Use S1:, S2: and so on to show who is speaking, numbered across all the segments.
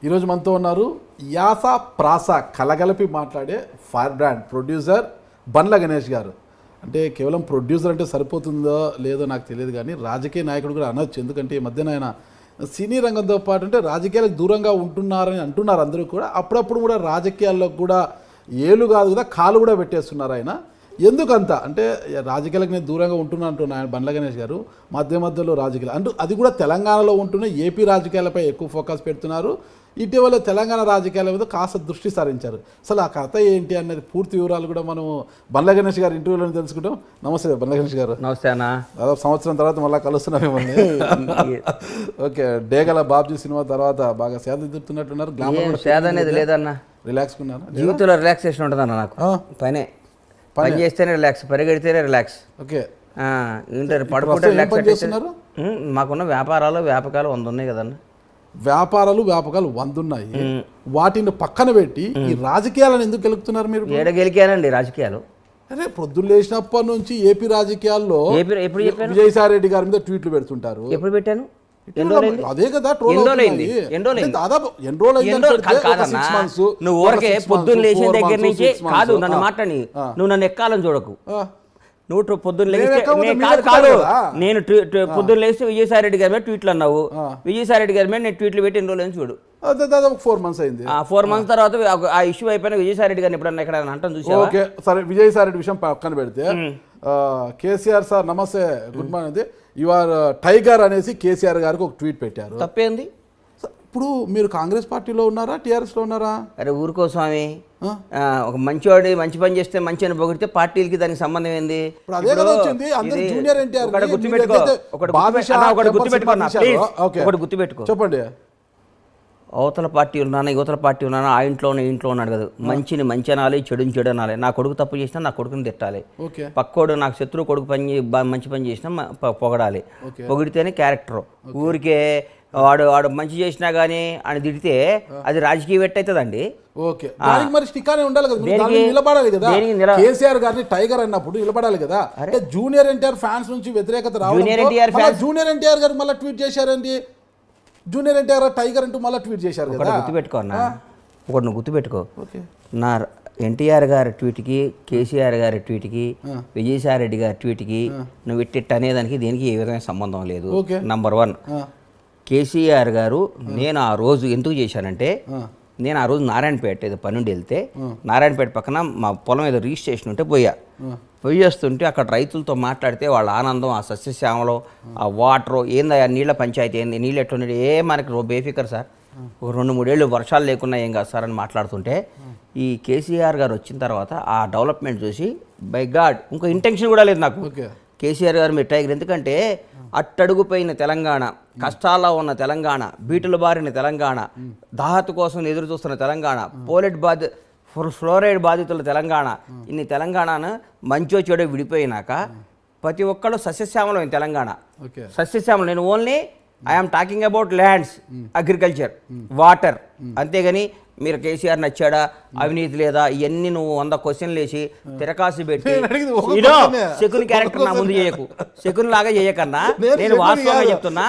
S1: ఈరోజు మనతో ఉన్నారు యాస ప్రాస కలగలిపి మాట్లాడే fire brand producer Bandla Ganesh గారు. అంటే కేవలం ప్రొడ్యూసర్ అంటే సరిపోతుందో లేదో నాకు తెలియదు, కానీ రాజకీయ నాయకుడు కూడా అనొచ్చు. ఎందుకంటే ఈ మధ్యన ఆయన సినీ రంగంతో పాటు అంటే రాజకీయాలకు దూరంగా ఉంటున్నారని అంటున్నారు అందరూ కూడా. అప్పుడప్పుడు కూడా రాజకీయాల్లో కూడా ఏలు కాదు కదా కాలు కూడా పెట్టేస్తున్నారు ఆయన. ఎందుకంత అంటే రాజకీయాలకు నేను దూరంగా ఉంటున్నా అంటున్నా ఆయన బండ్ల గణేష్ గారు. మధ్యలో రాజకీయాలు అంటూ అది కూడా తెలంగాణలో ఉంటూనే ఏపీ రాజకీయాలపై ఎక్కువ ఫోకస్ పెడుతున్నారు. ఇటీవల తెలంగాణ రాజకీయాల మీద కాస్త దృష్టి సారించారు. అసలు ఆ కథ ఏంటి అనేది పూర్తి వివరాలు కూడా మనం బండ్ల గణేష్ గారి ఇంటర్వ్యూలో తెలుసుకుంటాం. నమస్తే బండ్ల గణేష్ గారు.
S2: నమస్తే అన్న.
S1: దాదాపు సంవత్సరం తర్వాత మళ్ళీ కలుస్తున్నాం మిమ్మల్ని. ఓకే, డేగల బాబ్జీ సినిమా తర్వాత బాగా సేద దిద్దుతున్నట్టున్నారు.
S2: సేద అనేది లేదన్న,
S1: రిలాక్స్ కున్నారు.
S2: జీవితంలో రిలాక్సేషన్ ఉంటుందన్న. నాకు పని చేస్తేనే రిలాక్స్, పరిగెడితేనే రిలాక్స్.
S1: ఓకే,
S2: పడుకుంటే రిలాక్స్. మాకున్న వ్యాపకాలు 100 ఉన్నాయి కదన్న.
S1: వ్యాపారాలు 100 ఉన్నాయి. వాటిని పక్కన పెట్టి ఈ రాజకీయాలను ఎందుకు గెలుపుతున్నారు మీరు?
S2: ఏడ గెలికానండి రాజకీయాలు.
S1: అరే పొద్దున్న లేచినప్పటి నుంచి ఏపీ రాజకీయాల్లో విజయసాయి రెడ్డి గారి మీద ట్వీట్లు పెడుతుంటారు.
S2: ఎప్పుడు పెట్టాను?
S1: అదే కదా దాదాపు
S2: నువ్వు ఊరకే పొద్దున్న లేచిన దగ్గర నుంచి కాదు నన్ను మాట్లాడి, నువ్వు నన్ను ఎక్కాలని చూడకు. నువ్వు పొద్దున్న లేస్తే కాదు, నేను పొద్దున్న లేస్తే విజయసాయి రెడ్డి గారి మీద ట్వీట్లు అన్నావు. విజయసాయి రెడ్డి గారి మీద నేను ట్వీట్లు పెట్టి ఎన్ని రోజులు చూడు.
S1: దాదాపు 4 months అయింది.
S2: 4 months తర్వాత ఆ ఇష్యూ అయిపోయిన విజయసాయి రెడ్డి గారిని ఎప్పుడన్నా ఎక్కడ అంటాను చూసా.
S1: ఓకే సరే, విజయసాయి రెడ్డి విషయం పక్కన పెడితే కేసీఆర్ సార్ నమస్తే, good morning, you are tiger అనేసి కేసీఆర్ గారికి ఒక ట్వీట్ పెట్టారు.
S2: తప్పేంది?
S1: ఇప్పుడు మీరు కాంగ్రెస్ పార్టీలో ఉన్నారా, టీఆర్ఎస్లో ఉన్నారా?
S2: అరే ఊరుకో స్వామి, ఒక మంచివాడు మంచి పని చేస్తే మంచి అని పొగిడితే పార్టీలకి దానికి సంబంధం ఏంది? గుర్తుపెట్టుకో,
S1: చెప్పండి.
S2: అవతల పార్టీ ఉన్నాను, యువతల పార్టీ ఉన్నాను, ఆ ఇంట్లోనే ఇంట్లో ఉన్నాడు కదా. మంచిని మంచి అనాలి, చెడుని చెడు అనాలి. నా కొడుకు తప్పు చేసినా నా కొడుకుని తిట్టాలి. పక్కోడు నాకు శత్రువు కొడుకు మంచి పని చేసినా పొగడాలి. పొగిడితేనే క్యారెక్టర్. ఊరికే వాడు మంచి చేసినా కానీ అని తిడితే అది రాజకీయ వెట్ అవుతుందండి.
S1: ఓకే, మరి స్టిక్కానే ఉండాలి కదా, నిలబడాలి కదా. కేసీఆర్ గారిని టైగర్ అన్నప్పుడు నిలబడాలి కదా. జూనియర్ ఎన్టీఆర్ ఫ్యాన్స్ నుంచి వ్యతిరేకత రావడం, జూనియర్ ఎన్టీఆర్ గారు మళ్ళీ ట్వీట్ చేశారండి. జూనియర్ ఎన్టీఆర్ టైగర్ అంటూ మళ్ళీ ట్వీట్ చేశారు కదా.
S2: గుర్తుపెట్టుకో అన్న, ఒకటి నువ్వు గుర్తుపెట్టుకో. నా ఎన్టీఆర్ గారి ట్వీట్కి, కేసీఆర్ గారి ట్వీట్కి, విజయసాయి రెడ్డి గారి ట్వీట్కి నువ్వు ఇట్టిట్ అనేదానికి దేనికి ఏ విధమైన సంబంధం లేదు. నంబర్ 1, కేసీఆర్ గారు నేను ఆ రోజు ఎందుకు చేశానంటే, నేను ఆ రోజు నారాయణపేట ఏదో పని నుండి వెళ్తే నారాయణపేట పక్కన మా పొలం ఏదో రిజిస్ట్రేషన్ ఉంటే పోయేస్తుంటే అక్కడ రైతులతో మాట్లాడితే వాళ్ళ ఆనందం, ఆ సస్యశ్యామలో, ఆ వాటరు ఏందా, నీళ్ళ పంచాయతీ ఏంది, నీళ్ళు ఎట్లున్నాడు, మనకి బేఫికర్ సార్, ఒక 2-3 ఏళ్ళు వర్షాలు లేకున్నా ఏం కాదు సార్ అని మాట్లాడుతుంటే, ఈ కేసీఆర్ గారు వచ్చిన తర్వాత ఆ డెవలప్మెంట్ చూసి బై గాడ్ ఇంకో ఇంటెన్షన్ కూడా లేదు నాకు. కేసీఆర్ గారు మీరు టైగర్, ఎందుకంటే అట్టడుగుపోయిన తెలంగాణ, కష్టాల్లో ఉన్న తెలంగాణ, బీటులు బారిన తెలంగాణ, దాహత కోసం ఎదురు చూస్తున్న తెలంగాణ, ఫ్లోరైడ్ బాధితుల తెలంగాణ, ఇన్ని తెలంగాణను మంచో చెడో విడిపోయినాక ప్రతి ఒక్కళ్ళు సస్యశ్యామలం తెలంగాణ. సస్యశ్యామలం, నేను only I'm talking about lands, agriculture, water. అంతేగాని మీరు కేసీఆర్ నచ్చాడా, అవినీతి లేదా, ఇవన్నీ నువ్వు 100 క్వశ్చన్లు వేసి తిరకాసు పెట్టి శకుని క్యారెక్టర్ నా ముందు చేయకు. శకుని లాగా చేయకన్నా, నేను వాస్తవంగా చెప్తున్నా.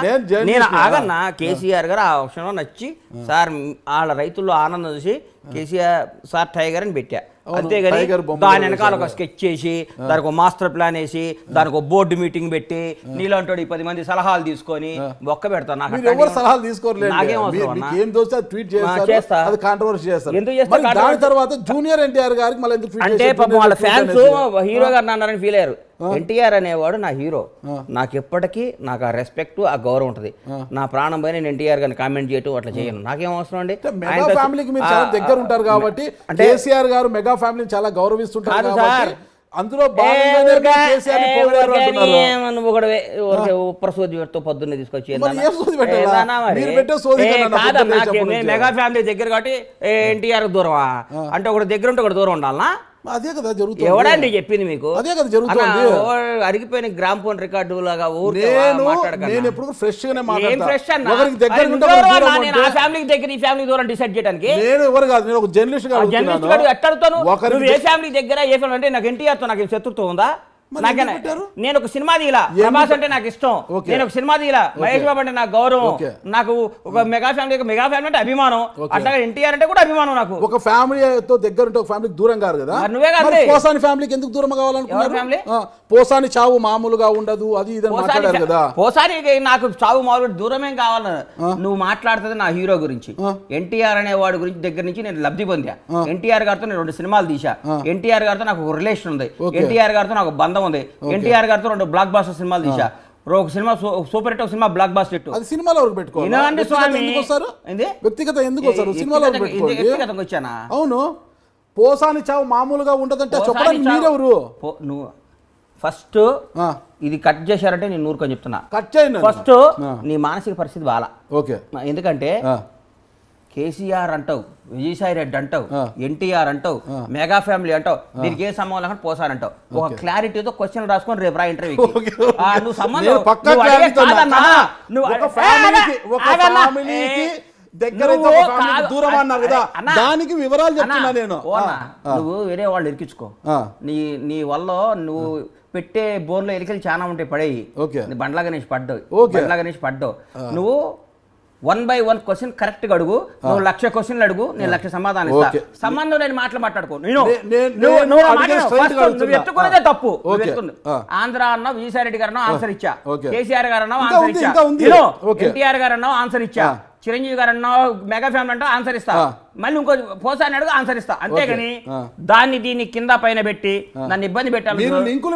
S2: నేను ఆగన్నా, కేసీఆర్ గారు ఆ విషయంలో నచ్చి సార్ వాళ్ళ రైతుల్లో ఆనందం చూసి కేసీఆర్ సార్ టైగర్ అని పెట్టా. అంతేగాని దాని వెనకాల ఒక స్కెచ్ చేసి, దానికి ఒక మాస్టర్ ప్లాన్ వేసి, దానికి ఒక బోర్డు మీటింగ్ పెట్టి, నీలాంటి 10 మంది సలహాలు తీసుకొని బొక్క పెడతా. నాకేం జూనియర్ ఎన్టీఆర్ గారికి అంటే పాపం వాళ్ళ ఫ్యాన్స్ హీరో గారు అన్నారని ఫీల్ అయ్యారు. ఎన్టీఆర్ అనేవాడు నా హీరో, నాకు ఎప్పటికీ నాకు ఆ రెస్పెక్ట్, ఆ గౌరవం ఉంటుంది. నా ప్రాణం పైన నేను ఎన్టీఆర్ గారిని కామెంట్ చేయటం అట్లా చేయను, నాకేం అవసరం అండి.
S1: ఫ్యామిలీకి మీరు చాలా దగ్గర ఉంటారు కాబట్టి, కేసీఆర్ గారు మెగా ఫ్యామిలీని చాలా గౌరవిస్తుంటారు సార్. అందులో
S2: ప్రసోదితో పొద్దున్నే తీసుకొచ్చి మెగా ఫ్యామిలీ దగ్గర కాబట్టి ఎన్టీఆర్ దూరమా అంటే ఒకటి దగ్గర ఉంటే ఒకటి దూరం ఉండాలనా?
S1: అదే కదా జరుగుతుంది.
S2: ఎవడండి చెప్పింది మీకు?
S1: అదే కదా జరుగుతుంది.
S2: అరిగిపోయిన గ్రామ్ ఫోన్ రికార్డు లాగా
S1: నేను ఎప్పుడు ఫ్రెష్ గానే మాట్లాడతా.
S2: ఫ్యామిలీకి దగ్గర ఈ ఫ్యామిలీ దూరం డిసైడ్ చేయడానికి
S1: నేను ఎవరు కాదు, నేను ఒక జర్నలిస్ట్ గా
S2: ఎట్టాడుతాను. ఏ ఫ్యామిలీ దగ్గర ఏ ఫ్యామిలీ అంటే నాకు ఎన్టీఆర్ తో నాకు శత్రుత్వం ఉందా?
S1: మరి
S2: నాకేనా
S1: ఎందుకు పెట్టారు?
S2: నేను ఒక సినిమా తీయలా, ప్రభాస్ అంటే నాకు ఇష్టం, నేను ఒక సినిమా తీయలా, మహేష్ బాబు అంటే నాకు గౌరవం, నాకు ఒక మెగా ఫ్యామిలీ అంటే అభిమానం, అట్లాగే ఎన్టీఆర్ అంటే కూడా అభిమానం నాకు.
S1: ఒక ఫ్యామిలీతో దగ్గర ఉంటే ఒక ఫ్యామిలీకి దూరం కాదు కదా.
S2: మరి నువ్వే కాదు.
S1: మరి పోసాని ఫ్యామిలీకి ఎందుకు దూరం కావాలనుకున్నారు?
S2: ఫ్యామిలీ?
S1: పోసాని చావు మామూలుగా ఉండదు అది ఇది అని మాట్లాడారు కదా.
S2: పోసానికి నాకు చావు మామూలు దూరమేం కావాలి. నువ్వు మాట్లాడుతుంది నా హీరో గురించి, ఎన్టీఆర్ అనే వాడి గురించి దగ్గర నుంచి నేను లబ్ధి పొందా. ఎన్టీఆర్ గారితో నేను 2 సినిమాలు తీసా, ఎన్టీఆర్ గారితో నాకు ఒక రిలేషన్ ఉంది, ఎన్టీఆర్ గారితో నాకు బంధం ఉంది, ఎన్టీఆర్ గారితో 2 బ్లాక్ బాస్టర్ సినిమాలు తీసా, ఒక సినిమా సూపర్ హిట్, ఒక సినిమా బ్లాక్ బాస్టర్ హిట్.
S1: అది సినిమాలో వరకు పెట్టుకోవాలి.
S2: స్వామి
S1: వ్యక్తిగత ఎందుకు వస్తారు సినిమాలో
S2: వ్యక్తిగతంగా వచ్చానా?
S1: అవును, పోసాని చావు మామూలుగా ఉండదంటే చెప్పడానికి మీరెవరు?
S2: నువ్వు ఫస్ట్ ఇది కట్ చేశారంటే నేను నూరుకొని చెప్తున్నా.
S1: కట్ చేయండి.
S2: ఫస్ట్ నీ మానసిక పరిస్థితి బాలా.
S1: ఓకే,
S2: ఎందుకంటే కేసీఆర్ అంటావు, విజయసాయి రెడ్డి అంటావు, ఎన్టీఆర్ అంటావు, మెగా ఫ్యామిలీ అంటావు, దీనికి ఏ సంబంధం లేకుండా పోసారంటావు. ఒక క్లారిటీతో క్వశ్చన్ రాసుకొని రేపు రా ఇంటర్వ్యూ. నువ్వు సంబంధం
S1: దూరం అన్నారు కదా, దానికి వివరాలు చెప్తున్నా నేను.
S2: నువ్వు వేరే వాళ్ళు ఇరికించుకో, నీ వల్ల నువ్వు పెట్టే బోర్లో ఎలికలు చాలా ఉంటాయి, పడేయి. బండ్లా గణేష్ పడ్డావు. నువ్వు 1 by 1 క్వశ్చన్ కరెక్ట్ గా అడుగు. నువ్వు 1,00,000 క్వశ్చన్లు అడుగు, నేను 1,00,000 సమాధానం ఇస్తా. సంబంధం లేని మాటలు మాట్లాడుకో. నువ్వు ఎత్తుకునేదే తప్పు. ఆంధ్ర అన్నావు, విజయసాయి రెడ్డి గారు అన్నావు, ఆన్సర్ ఇచ్చా. కేసీఆర్ గారు అన్నావు, ఆన్సర్ ఇచ్చా. ఎన్టీఆర్ గారు అన్నావు, ఆన్సర్ ఇచ్చా. చిరంజీవి గారు అన్నావు, మెగా ఫ్యామిలీ అంటావు, ఆన్సర్ ఇస్తా. మళ్ళీ ఇంకో పోసాని అడుగు, ఆన్సర్ ఇస్తా. అంతేగాని దీన్ని కింద పైన పెట్టి నన్ను ఇబ్బంది పెట్టాలి. లింకులు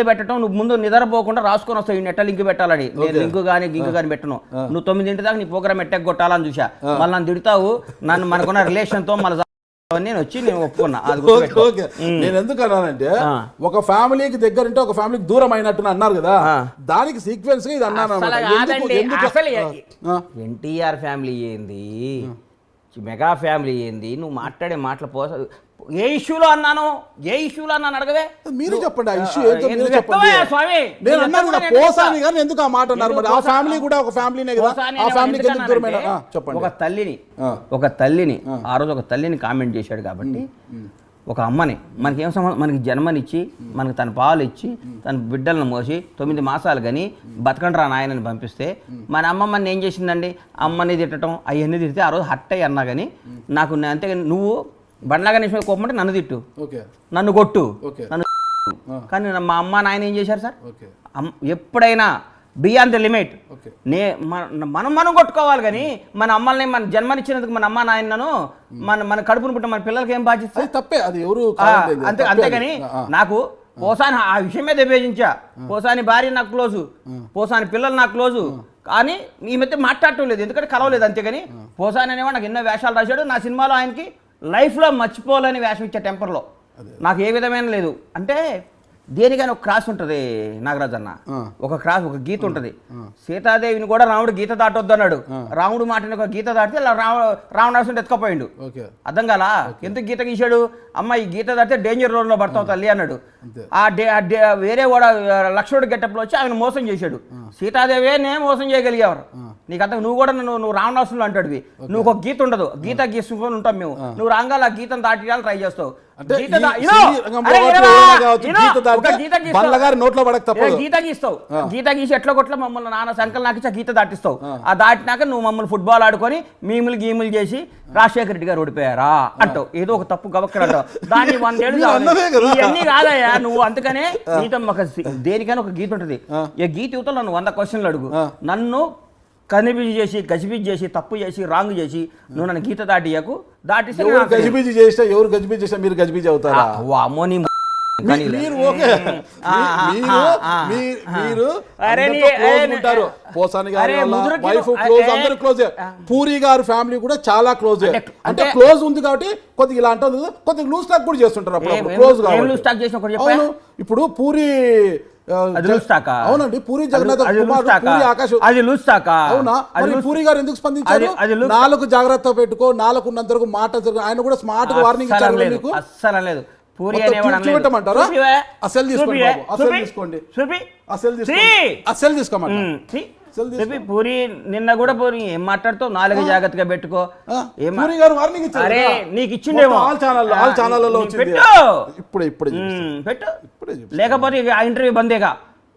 S2: పెట్టడం నువ్వు ముందు నిద్రపోకుండా రాసుకొని వస్తావు, ఈ నెట్ట లింక్ పెట్టాలని. నేను లింకు కానీ గింకు కానీ పెట్టను. నువ్వు 9 దాకా నీ ప్రోగ్రామ్ ఎట్టకు కొట్టాలని చూసా. మళ్ళీ నన్ను తిడతావు, నన్ను మనకున్న రిలేషన్ తో మళ్ళీ నేను వచ్చి నేను ఒప్పుకున్నా.
S1: నేను ఎందుకు అన్నానంటే ఒక ఫ్యామిలీకి దగ్గర ఉంటే ఒక ఫ్యామిలీకి దూరం అయినట్టు అన్నారు కదా, దానికి సీక్వెన్స్ ఇది అన్నాను.
S2: ఎన్టీఆర్ ఫ్యామిలీ ఏంది, మెగా ఫ్యామిలీ ఏంది, నువ్వు మాట్లాడే మాటలు ఏ ఇష్యూలో అన్నాను అడగవే.
S1: మీరు చెప్పండి ఆ ఇష్యూ ఏంటో మీరు చెప్పండి. నేను అన్నాను కదా పోసాని గాని ఎందుకు ఆ మాట అన్నారు? మరి ఆ ఫ్యామిలీ కూడా ఒక ఫ్యామిలీనే కదా, ఆ ఫ్యామిలీకి ఎందుకు దూరమైన? చెప్పండి.
S2: ఒక తల్లిని ఆ రోజు ఒక తల్లిని కామెంట్ చేశాడు కాబట్టి, ఒక అమ్మని మనకేం సంబంధం, మనకి జన్మనిచ్చి మనకి తన పాలు ఇచ్చి తన బిడ్డలను మోసి 9 మాసాలు కానీ బతకండ్రా నాయనని పంపిస్తే మన అమ్మమ్మని ఏం చేసిందండి? అమ్మని తిట్టడం అవన్నీ తిడితే ఆ రోజు హట్ అయ్యి అన్నా కానీ నాకు అంతేగాని నువ్వు బండ్లా గణేష్ మీద కోపం అంటే నన్ను తిట్టు, నన్ను కొట్టు, నన్ను. కానీ మా అమ్మ నాయన ఏం చేశారు సార్? ఎప్పుడైనా బియాండ్ ద లిమిట్ మనం కొట్టుకోవాలి. కానీ మన అమ్మల్ని మన జన్మనిచ్చినందుకు మన అమ్మ నాయనను మన కడుపును పుట్టిన మన పిల్లలకి ఏం బాధ్యత?
S1: తప్పే, అది ఎవరు
S2: అంతేగాని నాకు పోసాని ఆ విషయం మీద విభేజించా. పోసాని భార్య నాకు క్లోజు, పోసాని పిల్లలు నాకు క్లోజు, కానీ ఈ మధ్య మాట్లాడటం లేదు, ఎందుకంటే కలవలేదు. అంతేగాని పోసాని అనేవాడు నాకు ఎన్నో వేషాలు రాశాడు. నా సినిమాలో ఆయనకి లైఫ్లో మర్చిపోలేని వేషం ఇచ్చే టెంపర్లో నాకు ఏ విధమైన లేదు. అంటే దేనికైనా ఒక క్రాస్ ఉంటుంది నాగరాజ్ అన్న, ఒక క్రాస్, ఒక గీత ఉంటుంది. సీతాదేవిని కూడా రాముడు గీత దాటొద్దు అన్నాడు. రాముడు మాటని ఒక గీత దాటితే రావణాసుని ఎత్తుకపోయిండు. అర్థం కాలా? ఎందుకు గీత గీశాడు? అమ్మ ఈ గీత దాటితే డేంజర్ రోడ్లో పడతావు తల్లి అన్నాడు. వేరే కూడా లక్ష్మణుడు గెటప్లో వచ్చి ఆయన మోసం చేశాడు. సీతాదేవినే మోసం చేయగలిగేవారు. నీకు అంత నువ్వు కూడా నువ్వు రావణాసులు అంటాడు. నువ్వు ఒక గీత ఉండదు, గీత గీసుకొని ఉంటాం మేము. నువ్వు రంగాల గీతను దాటియాలని ట్రై చేస్తావు. గీత గీస్తావు, గీత గీసి ఎట్లా కొట్ల మమ్మల్ని నాన్న సంకల్ నాకు గీత దాటిస్తావు. ఆ దాటినాక నువ్వు మమ్మల్ని ఫుట్బాల్ ఆడుకొని గీములు చేసి రాజశేఖర రెడ్డి గారు ఓడిపోయారా అంటావు. ఏదో ఒక తప్పు గవక్కర అంటావు. దాన్ని 100 ఏళ్ళు ఇవన్నీ కాదయ్యా నువ్వు. అందుకనే గీత దేనికైనా ఒక గీత ఉంటుంది. ఈ గీత యువతలు నన్ను 100 క్వశ్చన్లు అడుగు. నన్ను కనిపిజి చేసి గజిబిజి చేసి తప్పు చేసి రాంగ్ చేసి నువ్వు నన్ను గీత దాటియకు. దాటిస్తే
S1: గజిబిజి చేసినా ఎవరు గజిబిజి చేసినా మీరు గజిబిజి అవుతారా?
S2: అమ్మోని
S1: పూరి గారు ఫ్యామిలీ కూడా చాలా క్లోజ్. అంటే క్లోజ్ ఉంది కాబట్టి కొద్దిగా ఇలా అంటుంది, కొద్దిగా లూజ్ టాక్ కూడా చేస్తుంటారు అప్పుడు క్లోజ్ గా. ఇప్పుడు పూరి అవునండి, పూరి జగన్నాథ్ కుమార్, పూరి ఆకాశ్,
S2: అది లూజ్ టాక్.
S1: అవునా? పూరి గారు ఎందుకు స్పందించారు? 4 జాగ్రత్త పెట్టుకో, 4 ఉన్నంత వరకు మాట. ఆయన కూడా స్మార్ట్ గా వార్నింగ్ ఇచ్చారు మీకు.
S2: అస్సలు లేదు. పూరి
S1: మొత్తం
S2: అనేవాడు అనలేదు.
S1: చూపెట్టమంటారా?
S2: చూపివే.
S1: అసలు తీసుకోండి
S2: చూపివే.
S1: బాబు, అసలు
S2: చూపి.
S1: తీసుకోండి,
S2: చూపి.
S1: అసలు తీసుకోండి, అసలు తీసుకోమంటారా?
S2: చెప్పి పూరి నిన్న కూడా పూరి ఏం మాట్లాడుతావు, నాలుగు జాగ్రత్తగా పెట్టుకో.
S1: పూరి గారు వార్నింగ్ ఇచ్చారు
S2: అరే
S1: కదా.
S2: నీకు ఇచ్చిండేమో,
S1: మొత్తం ఆల్ ఛానళ్ళలో వచ్చింది.
S2: పెట్టు
S1: ఇప్పుడే
S2: పెట్టు,
S1: ఇప్పుడే చూపిస్తా.
S2: లేకపోతే ఇక ఆ ఇంటర్వ్యూ బందేగా.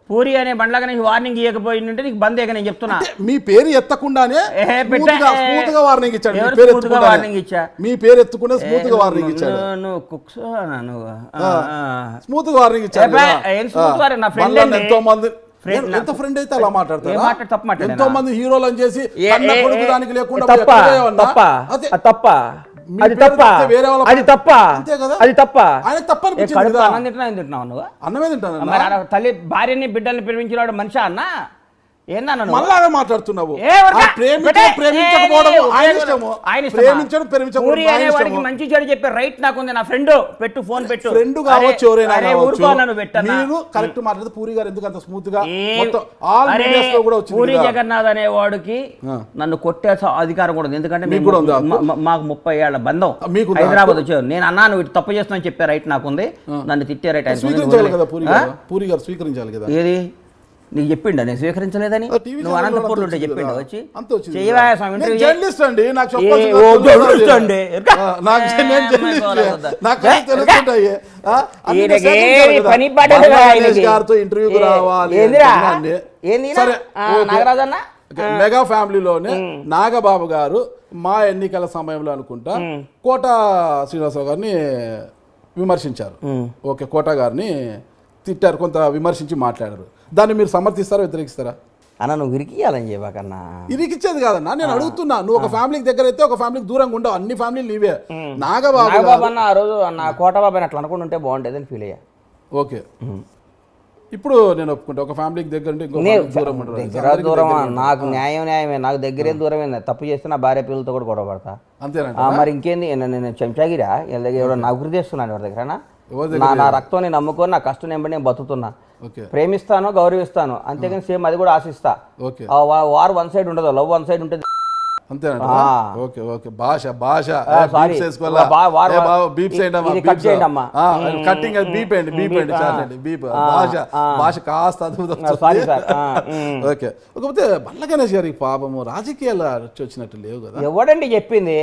S2: పూరి అనే బండ్లాగా నీకు వార్నింగ్ ఇవ్వకపోయిందంటే నీకు బందేగా నేను చెప్తున్నా.
S1: అంటే మీ పేరు ఎత్తకుండానే స్మూత్ గా వార్నింగ్ ఇచ్చాడు.
S2: ఎవరు
S1: మీ పేరు
S2: smooth గా వార్నింగ్ ఇచ్చా?
S1: మీ పేరు ఎత్తుకుంటే స్మూత్ గా వార్నింగ్ ఇచ్చాడు.
S2: నువ్వు కుక్స్ నువ్వు
S1: స్మూత్ గా వార్నింగ్ ఇచ్చాడు.
S2: ఏం smooth వార్నింగ్? నా friend అండి.
S1: ఎంతో మంది ఎంత ఫ్రెండ్ అయితే అలా మాట్లాడతారు.
S2: తప్పు మాట్లాడు.
S1: ఎంతో మంది హీరోలు అని చేసి కన్న కొడుకు దానికి లేకుండా
S2: తప్ప
S1: అదే
S2: తప్ప
S1: మీ
S2: అది
S1: పేరు
S2: తప్ప
S1: చెప్తే వేరే వాళ్ళ
S2: అది తప్ప
S1: అంతే కదా.
S2: అది తప్ప
S1: ఆయన తప్ప అనిపించింది కదా.
S2: అన్నం తింటున్నా ఏం తింటున్నావు నువ్వు?
S1: అన్నమే తింటాను.
S2: మరి ఆడ తల్లి భార్యని బిడ్డల్ని ప్రేమించినాడు మనిషి అన్న ఏందన్న నువ్వు?
S1: మళ్ళా మాట్లాడుతున్నావు.
S2: ఏ ఊరికే?
S1: ప్రేమించకపోవడం ఆయన ఇష్టము.
S2: ఆయన ఇష్టమా?
S1: ప్రేమించడం ప్రేమించకపోవడం
S2: పూరి
S1: ఆయన
S2: అనేవాడికి
S1: ఇష్టము.
S2: మంచి చెడు చెప్పే రైట్ నాకుంది. నా ఫ్రెండ్ పెట్టు, ఫోన్ పెట్టు.
S1: ఫ్రెండ్ కావచ్చు, ఎవరైనా
S2: అరే
S1: కావచ్చు.
S2: ఊరుకో నన్ను పెట్టన్నా.
S1: మీరు కరెక్ట్ మాట్లాడితే పూరి గారు ఎందుకు అంత స్మూత్ గా
S2: ఏ-
S1: మొత్తం ఆల్
S2: అరే
S1: మీడియాస్ లో కూడా వచ్చింది
S2: పూరి
S1: కదా.
S2: జగన్నాథ్ అనేవాడికి
S1: ఆ.
S2: నన్ను కొట్టే అధికారం కూడా ఉంది. ఎందుకంటే
S1: మీకు కూడా ఉందా?
S2: మాకు 30 ఏళ్ల బంధం.
S1: మీకుందా?
S2: హైదరాబాద్ వచ్చావు, నేను అన్నా నువ్వు ఇటు తప్పు చేస్తున్నా చెప్పే రైట్ నాకుంది. నన్ను తిట్టే రైట్
S1: స్వీకరించాలి కదా పూరి గారు. పూరి గారు స్వీకరించాలి కదా.
S2: ఏది నీకు చెప్పిండా నేను స్వీకరించలేదని?
S1: ఆ టీవీ
S2: నువ్వు
S1: ఛానల్
S2: అనంతపూర్లో
S1: కూడా
S2: ఉంటే
S1: వచ్చింది
S2: చెప్పిండా
S1: కదా.
S2: వచ్చి?
S1: అంత వచ్చింది
S2: చెయ్యవా
S1: కదా.
S2: స్వామి
S1: నేను
S2: ఇంటర్వ్యూ?
S1: జర్నలిస్ట్ అండి, నాకు
S2: ఏ,
S1: చెప్పాల్సిన
S2: ఓ
S1: అవసరం
S2: జర్నలిస్ట్
S1: లేదు.
S2: అండి.
S1: నేను జర్నలిస్ట్. నాకు
S2: ఏ,
S1: తెలుస్తుంటాయి. అన్ని
S2: ఈయనకి
S1: సేకరించాలి కదా.
S2: పని పాట
S1: బండ్ల
S2: లేదా
S1: గణేష్
S2: ఆయనకి?
S1: గారితో ఇంటర్వ్యూకి రావాలి
S2: ఏందిరా?
S1: అంటే
S2: ఏంది ఈయన?
S1: సరే, ఓకే.
S2: నాగరాజన్న
S1: మెగా ఫ్యామిలీలోనే నాగబాబు గారు మా ఎన్నికల సమయంలో అనుకుంటా కోట శ్రీనివాసరావు గారిని విమర్శించారు. ఓకే, కోట గారిని తిట్టారు, కొంత విమర్శించి మాట్లాడారు. దాన్ని మీరు సమర్థిస్తారా, వ్యతిరేకిస్తారా?
S2: అన్న నువ్వు ఇరికియాలని చెప్పకన్నా.
S1: ఇరికిచ్చేది కాదన్నా, నేను అడుగుతున్నా. నువ్వు ఒక ఫ్యామిలీకి దగ్గర అయితే ఒక ఫ్యామిలీకి దూరంగా ఉండవు. అన్ని ఫ్యామిలీలు నీవే. నాగబాబు
S2: నాగబాబు అన్న ఆ రోజు నా కోటబాబు అని అట్లా అనుకుంటుంటే బాగుండేదని ఫీల్ అయ్యా.
S1: ఓకే, ఇప్పుడు నేను ఒప్పుకుంటా. ఒక ఫ్యామిలీకి దగ్గర ఉంటే ఇంకో ఫ్యామిలీకి దూరం ఉండరు.
S2: దగ్గర దూరం నాకు న్యాయమే, నాకు దగ్గరేం దూరమే. తప్పు చేస్తే నా భార్య పిల్లలతో కూడా గొడవ పడతా.
S1: అంతేనంట.
S2: మరి ఇంకేంది? నేను చెంచాగిరా వీళ్ళ దగ్గర ఎవరో నాకు గురి చేస్తున్నాను ఎవరి దగ్గర.
S1: ఎవరి
S2: నా రక్తం నేను నమ్ముకొని నా కష్టం నేను బతుకుతున్నా.
S1: ఓకే,
S2: ప్రేమిస్తాను, గౌరవిస్తాను, అంతేగాని సేమ్ అది కూడా ఆశిస్తా.
S1: ఓకే,
S2: వార్ వన్ సైడ్ ఉండదు, లవ్ వన్ సైడ్ ఉంటుంది.
S1: అంతేనంట. Okay, okay. భాష
S2: సారీ
S1: బీప్
S2: చేయండమ్మా.
S1: కట్టింగ్ బీప్ అండి, బీప్ అండి, చాలండి బీప్. భాష కాస్త అద్భుతం.
S2: Sorry sir.
S1: ఓకే, కాకపోతే బండ్ల గణేష్ గారికి పాపము రాజకీయాలు వచ్చి వచ్చినట్టు లేవు కదా.
S2: ఎవడండి చెప్పింది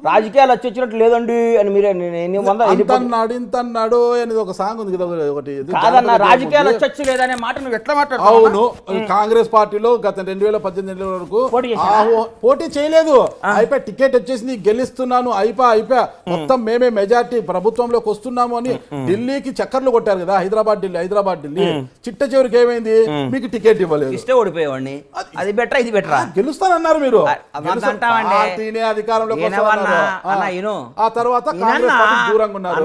S2: రాజకీయాలు వచ్చి వచ్చినట్టు లేదండి అని? మీరే
S1: అంతన్నాడు ఇంతన్నాడు అనేది ఒక సాంగ్ ఉంది కదా ఒకటి.
S2: కాదన్న, రాజకీయాలు వచ్చి లేదనే మాట నువ్వు ఎట్లా మాట్లాడుతావు?
S1: అవును, కాంగ్రెస్ పార్టీలో గత 2018 వరకు పోటీ చేయలేదు. అయిపోయి టికెట్ వచ్చేసింది, గెలుస్తున్నాను, అయిపోయా మొత్తం మేమే మెజార్టీ ప్రభుత్వంలోకి వస్తున్నాము అని ఢిల్లీకి చక్కర్లు కొట్టారు కదా. హైదరాబాద్ ఢిల్లీ చిట్ట చివరికి ఏమైంది? మీకు టికెట్ ఇవ్వలేదు.
S2: ఇస్తే ఓడిపోయేవాడిని. అది బెటరా ఇది బెటరా?
S1: గెలుస్తానన్నారు మీరు.
S2: పార్టీనే
S1: అధికారంలోకి ఆ తర్వాత దూరంగా ఉన్నారు.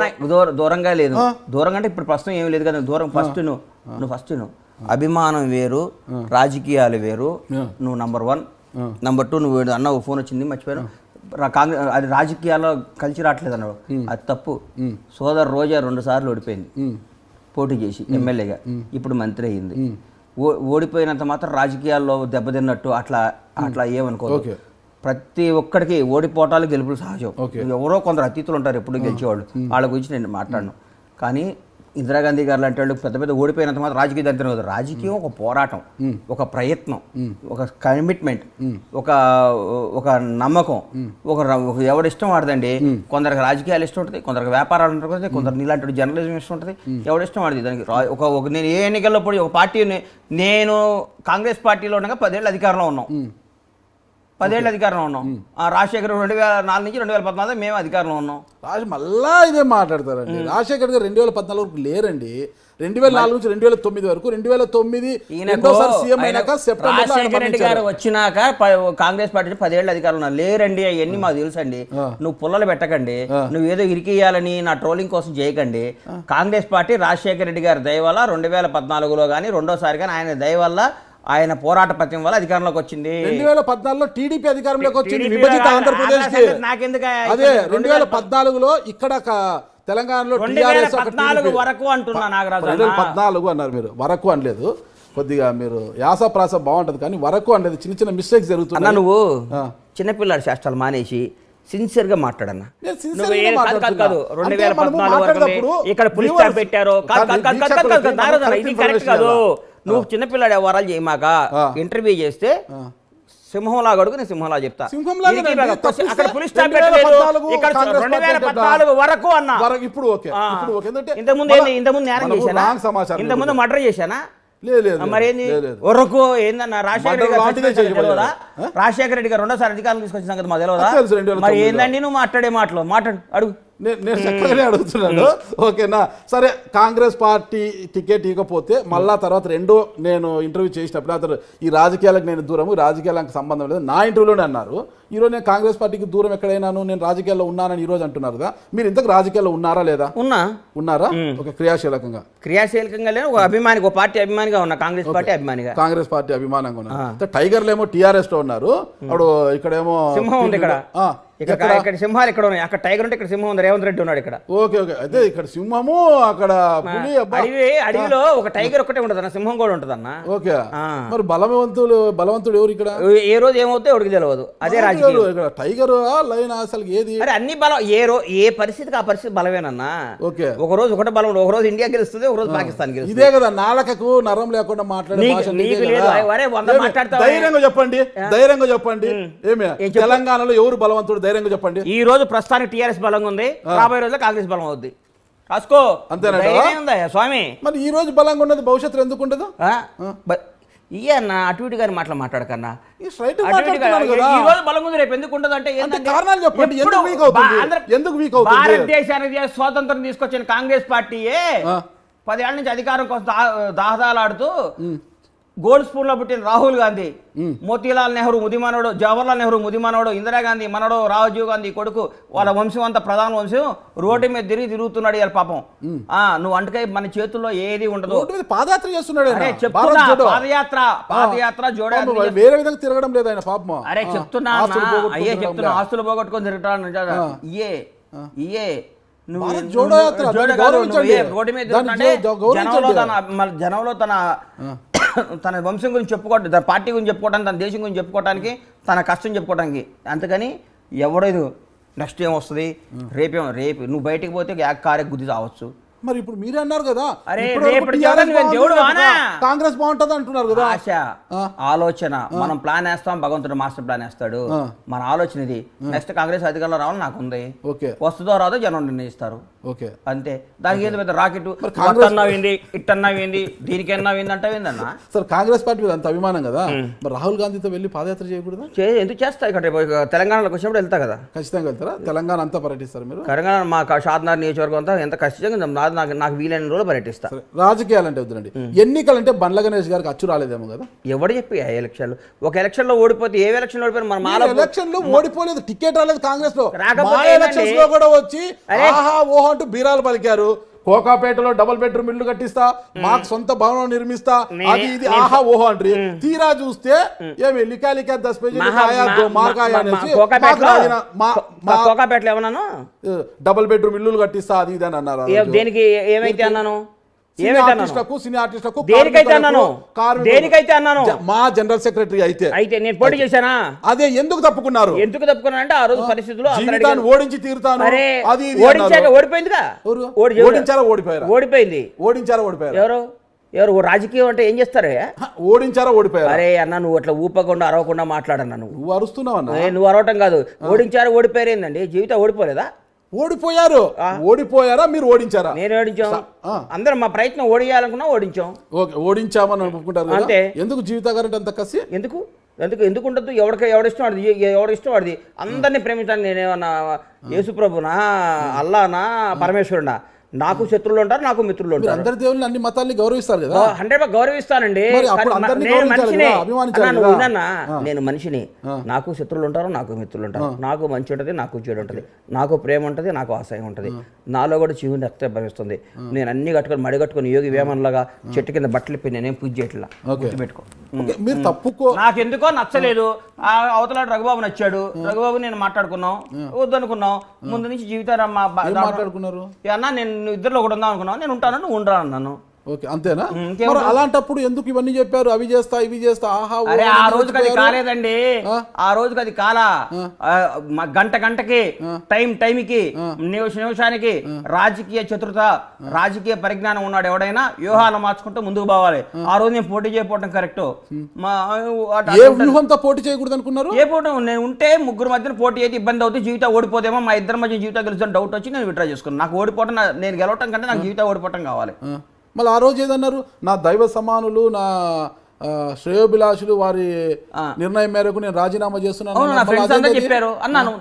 S2: దూరంగా లేదు. దూరంగా అంటే ఇప్పుడు ప్రస్తుతం ఏమి లేదు కదా. దూరం ఫస్ట్ నువ్వు అభిమానం వేరు, రాజకీయాలు వేరు. నువ్వు నంబర్ 1. నంబర్ 2 నువ్వు అన్న ఫోన్ వచ్చింది మర్చిపోయాను. కాంగ్రెస్ అది రాజకీయాల్లో కలిసి రావట్లేదు అన్నాడు. అది తప్పు. సోదరు రోజా 2 సార్లు ఓడిపోయింది పోటీ చేసి ఎమ్మెల్యేగా. ఇప్పుడు మంత్రి అయ్యింది. ఓడిపోయినంత మాత్రం రాజకీయాల్లో దెబ్బతిన్నట్టు అట్లా ఏమనుకోదు. ప్రతి ఒక్కడికి ఓడిపోవటాలు గెలుపులు సహజం. ఎవరో కొందరు అతిథులు ఉంటారు ఎప్పుడు గెలిచేవాళ్ళు, వాళ్ళ గురించి నేను మాట్లాడను. కానీ ఇందిరాగాంధీ గారు లాంటి వాళ్ళు పెద్ద పెద్ద ఓడిపోయినంత మాత్రం రాజకీయ దంతం కాదు. రాజకీయం ఒక పోరాటం, ఒక ప్రయత్నం, ఒక కమిట్మెంట్, ఒక నమ్మకం. ఎవడిష్టం వాడదండి. కొందరికి రాజకీయాలు ఇష్టం ఉంటుంది, కొందరికి వ్యాపారాలు ఉంటుంది, కొందరు నీలాంటి జర్నలిజం ఇష్టం ఉంటుంది. ఎవడిష్టం వాడది దానికి. నేను ఏ ఎన్నికల్లో పడి ఒక పార్టీ, నేను కాంగ్రెస్ పార్టీలో ఉండగా 10 ఏళ్ళు అధికారంలో ఉన్నాం. 10 ఏళ్ళు అధికారంలో ఉన్నాం. రాజశేఖర్ 2004 నుంచి 2014 మేము అధికారంలో ఉన్నాం.
S1: మళ్ళా ఇదే మాట్లాడతారండి. రాజశేఖర్ గారు 2014 వరకు లేరండి. 2004 నుంచి 2009 వరకు. 2009 సీఎం అయినాక
S2: రాజశేఖర్ రెడ్డి గారు వచ్చినాక కాంగ్రెస్ పార్టీ 10 ఏళ్ళు అధికారంలో లేరండి. అవన్నీ మాకు తెలుసండి. నువ్వు పుల్లలు పెట్టకండి. నువ్వు ఏదో ఇరికియాలని నా ట్రోలింగ్ కోసం చేయకండి. కాంగ్రెస్ పార్టీ రాజశేఖర్ రెడ్డి గారి దయ వల్ల 2014లో కానీ రెండోసారి కానీ ఆయన దయ వల్ల, ఆయన పోరాట పత్యం వల్ల అధికారంలోకి వచ్చింది.
S1: 2014లో టీడీపీ అధికారంలోకి వచ్చింది, విభజిత ఆంధ్రప్రదేశ్. అదే 2014లో ఇక్కడ తెలంగాణలో
S2: 2014 వరకు అంటున్నా నాగరాజు.
S1: 2014 అన్నారు మీరు, వరకు అనలేదు. కొద్దిగా మీరు యాస ప్రాస బాగుంటది కానీ వరకు అనలేదు. చిన్న చిన్న మిస్టేక్స్ జరుగుతున్నాయి.
S2: నువ్వు చిన్నపిల్లాడి శాస్త్రాలు మానేసి సిన్సియర్గా మాట్లాడన్నా.
S1: నేను sincere
S2: నువ్వు
S1: గానే
S2: కాదు
S1: మాట్లాడుతున్నా.
S2: 2014 వరకు
S1: మాట్లాడేటప్పుడు
S2: ఇక్కడ పులిస్ స్టాప్ పెట్టారు నారదన్న, ఇది కరెక్ట్ కాదు. నువ్వు చిన్నపిల్లాడు వ్యవహారాలు చేయమాక. ఇంటర్వ్యూ చేస్తే సింహంలా అడుగు, నేను సింహంలా చెప్తా. అక్కడ పులిస్ స్టాప్ పెట్టలేదు, ఇక్కడ 2014 వరకు అన్నా.
S1: ఇప్పుడు ఓకే.
S2: ఇంతకుముందు నేరం చేశానా? ఇంతకుముందు మర్డర్ చేశానా? మరేంది ఒరకు ఏందన్నా? రాజశేఖర రెడ్డి గారు రెండోసారి అధికారం తీసుకొచ్చిన సంగతి మాకు తెలియదా? మరి ఏందండి నువ్వు మాట్లాడే మాటలు? మాట్లాడు, అడుగు.
S1: నేను చక్కగానే అడుగుతున్నాను. ఓకేనా? సరే, కాంగ్రెస్ పార్టీ టికెట్ ఇవ్వకపోతే మళ్ళా తర్వాత రెండో నేను ఇంటర్వ్యూ చేసినప్పుడు అతను ఈ రాజకీయాలకు నేను దూరము, రాజకీయాలకు సంబంధం లేదు నా ఇంటర్వ్యూలోనే అన్నారు. ఈరోజు నేను కాంగ్రెస్ పార్టీకి దూరం ఎక్కడైనాను, నేను రాజకీయాల్లో ఉన్నానని ఈరోజు అంటున్నారు కదా. మీరు ఇంతకు రాజకీయాల్లో ఉన్నారా లేదా? ఉన్నారా? ఒక క్రియాశీలకంగా లేదు, ఒక అభిమాని, ఒక పార్టీ అభిమానిగా ఉన్నా, కాంగ్రెస్ పార్టీ అభిమానంగా ఉన్నా. టైగర్లు ఏమో టీఆర్ఎస్ లో ఉన్నారు, అప్పుడు ఇక్కడేమో సింహం ఉంది. ఇక్కడ సింహాలు ఇక్కడ ఉన్నాయి, అక్కడ టైగర్ ఉంటే ఇక్కడ సింహం ఉంది. రేవంత్ రెడ్డి ఉన్నాడు ఇక్కడ. Okay okay. అయితే ఇక్కడ సింహము, అక్కడ అడవిలో ఒక టైగర్ ఒక్కటే ఉంటదన్న, సింహం కూడా ఉంటదన్న. ఓకే. మరి బలవంతుడు ఎవరు ఇక్కడ? ఏ రోజు ఏమవుతుందో ఎవరికి తెలియదు. అదే రాజకీయం. ఇక్కడ టైగర్ లైన్ అసలు ఏది? అరే అన్ని బలం, ఏ పరిస్థితికి ఆ పరిస్థితి బలమేనన్నా. ఓకే. ఒక రోజు ఒకటే బలం, ఒక రోజు ఇండియా గెలుస్తుంది, ఒక రోజు పాకిస్తాన్ గెలుస్తుంది. ఇదే కదా నాలుకకు నరం లేకుండా మాట్లాడే భాష. ధైర్యంగా చెప్పండి. ఏమే తెలంగాణలో ఎవరు బలవంతుడు? ధైర్యంగా చెప్పండి. ఈ రోజు ప్రస్తుతానికి టీఆర్ఎస్ బలంగా ఉంది, రాబోయే రోజుల్లో కాంగ్రెస్ బలం అవుద్ది. రాసుకో. అంతేనా స్వామి? మరి ఈ రోజు బలంగా ఉన్నది భవిష్యత్తు ఎందుకు ఉండదు? అన్న అటు ఇటు గారి మాట్లాడకన్నా, ఈ రోజు బలంగా ఉంది, రేపు ఎందుకు ఉండదు అంటే కారణాలు చెప్పండి. ఎందుకు వీక్ అవుతుంది? భారతదేశానికి స్వాతంత్రం తీసుకొచ్చిన కాంగ్రెస్ పార్టీయే 10 ఏళ్ల నుంచి అధికారం కోసం దాహదాలాడుతూ గోల్డ్ స్పూన్ లో పుట్టిన రాహుల్ గాంధీ, మోతీలాల్ నెహ్రూ ముదిమానోడు, జవహర్లాల్ నెహ్రూ ముదిమానోడు, ఇందిరాగాంధీ మనోడు, రాజీవ్ గాంధీ కొడుకు, వాళ్ళ వంశం అంతా ప్రధాన వంశం రోడ్డు మీద తిరుగుతున్నాడు ఇవాళ పాపం. నువ్వు అంటే మన చేతుల్లో ఏది ఉండదు. పాదయాత్ర చేస్తున్నాడు, పాదయాత్ర జోడాలి, వేరే విధంగా తిరగడం లేదు ఆయన పాపం. అరే చెప్తున్నా, ఆస్తులు పోగొట్టుకొని తిరుగుతాడు. ఇయే రోడ్డు మీద జనంలో తన వంశం గురించి చెప్పుకోవడం, తన పార్టీ గురించి చెప్పుకోవడానికి, తన దేశం గురించి చెప్పుకోవడానికి, తన కష్టం చెప్పుకోవడానికి. అంతకని ఎవడేదు నెక్స్ట్ ఏం వస్తుంది, రేపు నువ్వు బయటికి పోతే కారే గుద్ది రావచ్చు. మరి ఇప్పుడు మీరే అన్నారు కదా, కాంగ్రెస్ బాగుంటది అంటున్నారు కదా. ఆశ, ఆలోచన, మనం ప్లాన్ వేస్తాం, భగవంతుడు మాస్టర్ ప్లాన్ వేస్తాడు. మన ఆలోచన ఇది. నెక్స్ట్ కాంగ్రెస్ అధికారంలో రావాలని నాకు ఉంది. వస్తుందో రాదో జనం నిర్ణయిస్తారు. ఓకే, అంతే. దానికి ఏదో పెద్ద రాకెట్ అన్నావింది, ఇట్టన్నావింది, దీనికన్నావింది అంటావిందన్నా. సార్ కాంగ్రెస్ పార్టీ అంత అభిమానం కదా, మరి రాహుల్ గాంధీతో వెళ్ళి పాదయాత్ర చేయకూడదు? ఎందుకు చేస్తా? ఇక్కడ తెలంగాణలోకి వచ్చినప్పుడు వెళ్తా కదా. ఖచ్చితంగా వెళ్తారా? తెలంగాణ అంతా పర్యటిస్తారు మీరు? తెలంగాణ మా షాద్నగర్ నియోజకవర్గం అంతా ఎంత ఖచ్చితంగా నాకు వీలైన రోజులు పర్యటిస్తా. రాజకీయాలు అంటే వద్దండి, ఎన్నికలంటే బండ్ల గణేష్ గారికి అచ్చు రాలేదేమో కదా. ఎవడు చెప్పి ఎలక్షన్లు? ఒక ఎలక్షన్ లో ఓడిపోతే ఏ ఎలక్షన్ లో ఓడిపోయిన మన ఎలక్షన్ లో ఓడిపోలేదు, టికెట్ రాలేదు కాంగ్రెస్ లో. ఎలక్షన్స్ లో కూడా వచ్చి ఆహా ఓహో అంటూ బీరాలు పలికారు. కోకాపేటలో డబుల్ బెడ్రూమ్ ఇల్లు కట్టిస్తా, మాకు సొంత భవనం నిర్మిస్తా, అది ఇది ఆహా ఓహో అంటారు. తీరా చూస్తే ఏమి లికా 10 పేజీలు డబుల్ బెడ్రూమ్ ఇల్లు కట్టిస్తా, అది ఇది అని అన్నారు. దేనికి? ఏమైతే అన్నాను? మా జనరల్ సెక్రటరీ అయితే నేను పోటీ చేశానా? అదే ఎందుకు తప్పుకున్నారు? ఎందుకు తప్పుకున్నా అంటే ఆ రోజు పరిస్థితుల్లో ఓడించి తీరుతాను, అది ఓడిపోయిందిగా. ఓడిపోయారు. ఎవరు రాజకీయం అంటే ఏం చేస్తారు? ఓడిపోయారు. అరే అన్న, నువ్వు అట్లా ఊపకుండా అరవకుండా మాట్లాడన్నా. నువ్వు అరుస్తున్నావు. నువ్వు అరవటం కాదు, ఓడిపోయారు ఏందండి? జీవితం ఓడిపోలేదా? ఓడిపోయారా? మీరు ఓడించారా? నేను ఓడించాం. అందరం మా ప్రయత్నం ఓడియాలనుకున్నా ఓడించాం. ఓకే, ఓడించామని అనుకుంటారు అంతే. ఎందుకు జీవితగారంటే అంత కసి? ఎందుకు ఉండదు? ఎవడిష్టం వాడిది. అందరినీ ప్రేమించాను. నేనేమన్నా యేసుప్రభునా, అల్లానా, పరమేశ్వరునా? నాకు శత్రువులు ఉంటారు, నాకు మిత్రులు ఉంటారు. అందరి దేవుళ్ళు అన్ని మతాల్ని గౌరవిస్తారు కదా. 100% గౌరవిస్తానండి. నేను మనిషిని, నాకు శత్రువులు ఉంటారు, నాకు మిత్రులు ఉంటారు. నాకు మంచి ఉంటుంది, నాకు చెడు ఉంటుంది. నాకు ప్రేమ ఉంటుంది, నాకు ఆశయం ఉంటుంది. నాలో కూడా జీవుని రక్త భవిస్తుంది. నేను అన్ని కట్టుకొని మడి కట్టుకొని యోగి వేమనలాగా చెట్టు కింద బట్టలు పెట్టి నేనేం పూజ చేయట్లా. గుర్తుపెట్టుకో. మీరు తప్పుకో. నాకెందుకో నచ్చలేదు. అవతల రఘుబాబు నచ్చాడు, రఘుబాబు నేను మాట్లాడుకున్నాం, వద్దనుకున్నాం. ముందు నుంచి జీవితాన్ని మాట్లాడుకున్నారు. అన్నా నేను ఇద్దరిలో ఒకటి ఉందాం అనుకున్నావు, నేను ఉంటాను, నువ్వు ఉండరా అన్నాను. ఓకే అంతేనా
S2: ఇంకేం
S1: మరి అలాంటప్పుడు ఎందుకు ఇవన్నీ చెప్పారు అవి చేస్తా ఇవి చేస్తా ఆహా ఓ
S2: అరే
S1: అని
S2: ఆ రోజుకి అది
S1: చెప్పారు.
S2: కాలేదండి ఆ రోజుకి అది కాలా గంటకి టైంకి నిమిషానికి రాజకీయ చతురత రాజకీయ పరిజ్ఞానం ఉన్నాడు ఎవడైనా వ్యూహాలు మార్చుకుంటూ ముందుకు పోవాలి. ఆ రోజు నేను పోటీ చేయకపోవడం కరెక్ట్.
S1: ఏ వ్యూహంతో పోటీ చేయకూడదు అనుకున్నారు?
S2: ఏ పోటీ నేను ఉంటే ముగ్గురు మధ్యన పోటీ అయితే ఇబ్బంది అవుతుంది, జీవితం ఓడిపోతేమో మా ఇద్దరి మధ్య జీవితం గెలుచుని డౌట్ వచ్చి నేను విత్డ్రా చేసుకున్నాను. నాకు ఓడిపోవడం నేను గెలవటం కంటే నాకు జీవితం ఓడిపోవటం కావాలి.
S1: మళ్ళీ ఆ రోజు ఏదన్నారు? నా దైవ సమానులు నా శ్రేయోభిలాషులు వారి నిర్ణయం మేరకు నేను రాజీనామా చేస్తున్నాను.
S2: నా ఫ్రెండ్స్ అందరూ చెప్పారు అన్నాను.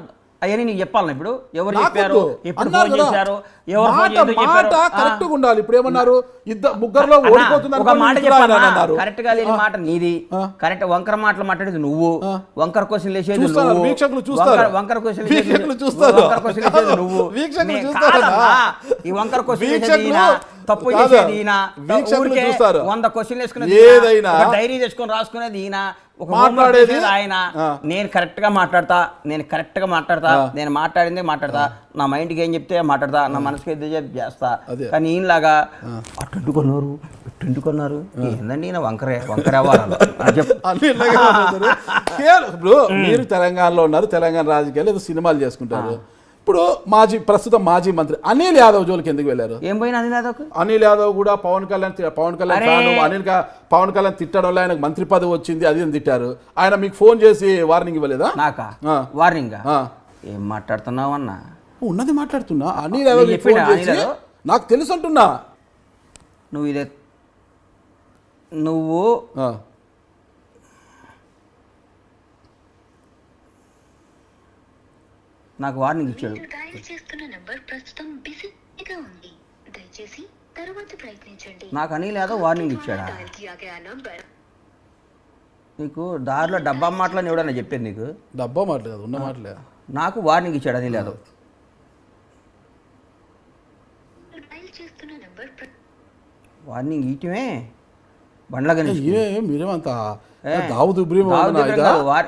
S2: అవన్నీ నీకు చెప్పాలి ఇప్పుడు ఎవరు చెప్పారు, ఎప్పుడు ఫోన్ చేశారు, ఎవరు ఫోన్ చేసి చెప్పారు.
S1: కరెక్ట్ గా ఉండాలి. ఇప్పుడు ఏమన్నారు? ముగ్గురులో ఓడిపోతుంది
S2: ఒక మాట చెప్పాను
S1: అన్నారు.
S2: కరెక్ట్ గా లేని మాట నీది, కరెక్ట్ వంకర మాటలు మాట్లాడేది నువ్వు, వంకర క్వశ్చన్ వేసేది నువ్వు,
S1: వీక్షకులు చూస్తారు,
S2: వంకర క్వశ్చన్
S1: చూస్తారు,
S2: నువ్వు. ఈ వంకర క్వశ్చన్ తప్పు
S1: కాదు.
S2: చేసేది ఈయన,
S1: వీక్షకులు చూస్తారు.
S2: 100 క్వశ్చన్లు వేసుకునేది
S1: ఏదైనా
S2: డైరీ చేసుకొని రాసుకునేది ఈయన, ఒక
S1: మాట్లాడేది
S2: ఆయన. నేను కరెక్ట్ గా మాట్లాడతా, నేను మాట్లాడిందే మాట్లాడతా, నా మైండ్కి ఏం చెప్తే మాట్లాడతా, నా మనసుకి ఏదో చేస్తా. కానీ ఈయనలాగా అట్టుకున్నారు ఏందండి ఈయన వంకరే అవ్వాలి.
S1: ఇప్పుడు మీరు తెలంగాణలో ఉన్నారు, తెలంగాణ రాజకీయాలు ఏదో సినిమాలు చేసుకుంటారు. ఇప్పుడు ప్రస్తుతం మాజీ మంత్రి అనిల్ యాదవ్ జోలికి ఎందుకు వెళ్ళారు?
S2: ఏం పోయిన అనిల్ యాదవ్?
S1: అనిల్ యాదవ్ కూడా పవన్ కళ్యాణ్ పవన్ కళ్యాణ్ తిట్టడంలో ఆయనకు మంత్రి పదవి వచ్చింది అది అని తిట్టారు. ఆయన మీకు ఫోన్ చేసి వార్నింగ్ ఇవ్వలేదా?
S2: నాకా వార్నింగ్? ఏం మాట్లాడుతున్నావు అన్న?
S1: ఉన్నది మాట్లాడుతున్నా. అనిల్ యాదవ్ నాకు తెలుసు అంటున్నా.
S2: నువ్వు నాకు వార్నింగ్ ఇచ్చాడు. నాకు అనిల్ యాదవ్ వార్నింగ్ ఇచ్చాడా? నీకు దారిలో డబ్బా మాటలని ఎవడన్నా చెప్పేది? నీకు
S1: డబ్బా మాటలేదు, ఉన్న మాటలే.
S2: నాకు వార్నింగ్ ఇచ్చాడు అనిల్ యాదవ్. వార్నింగ్ ఇయటమే బండ్ల గణేష్.
S1: మీరేమంతా దావుద్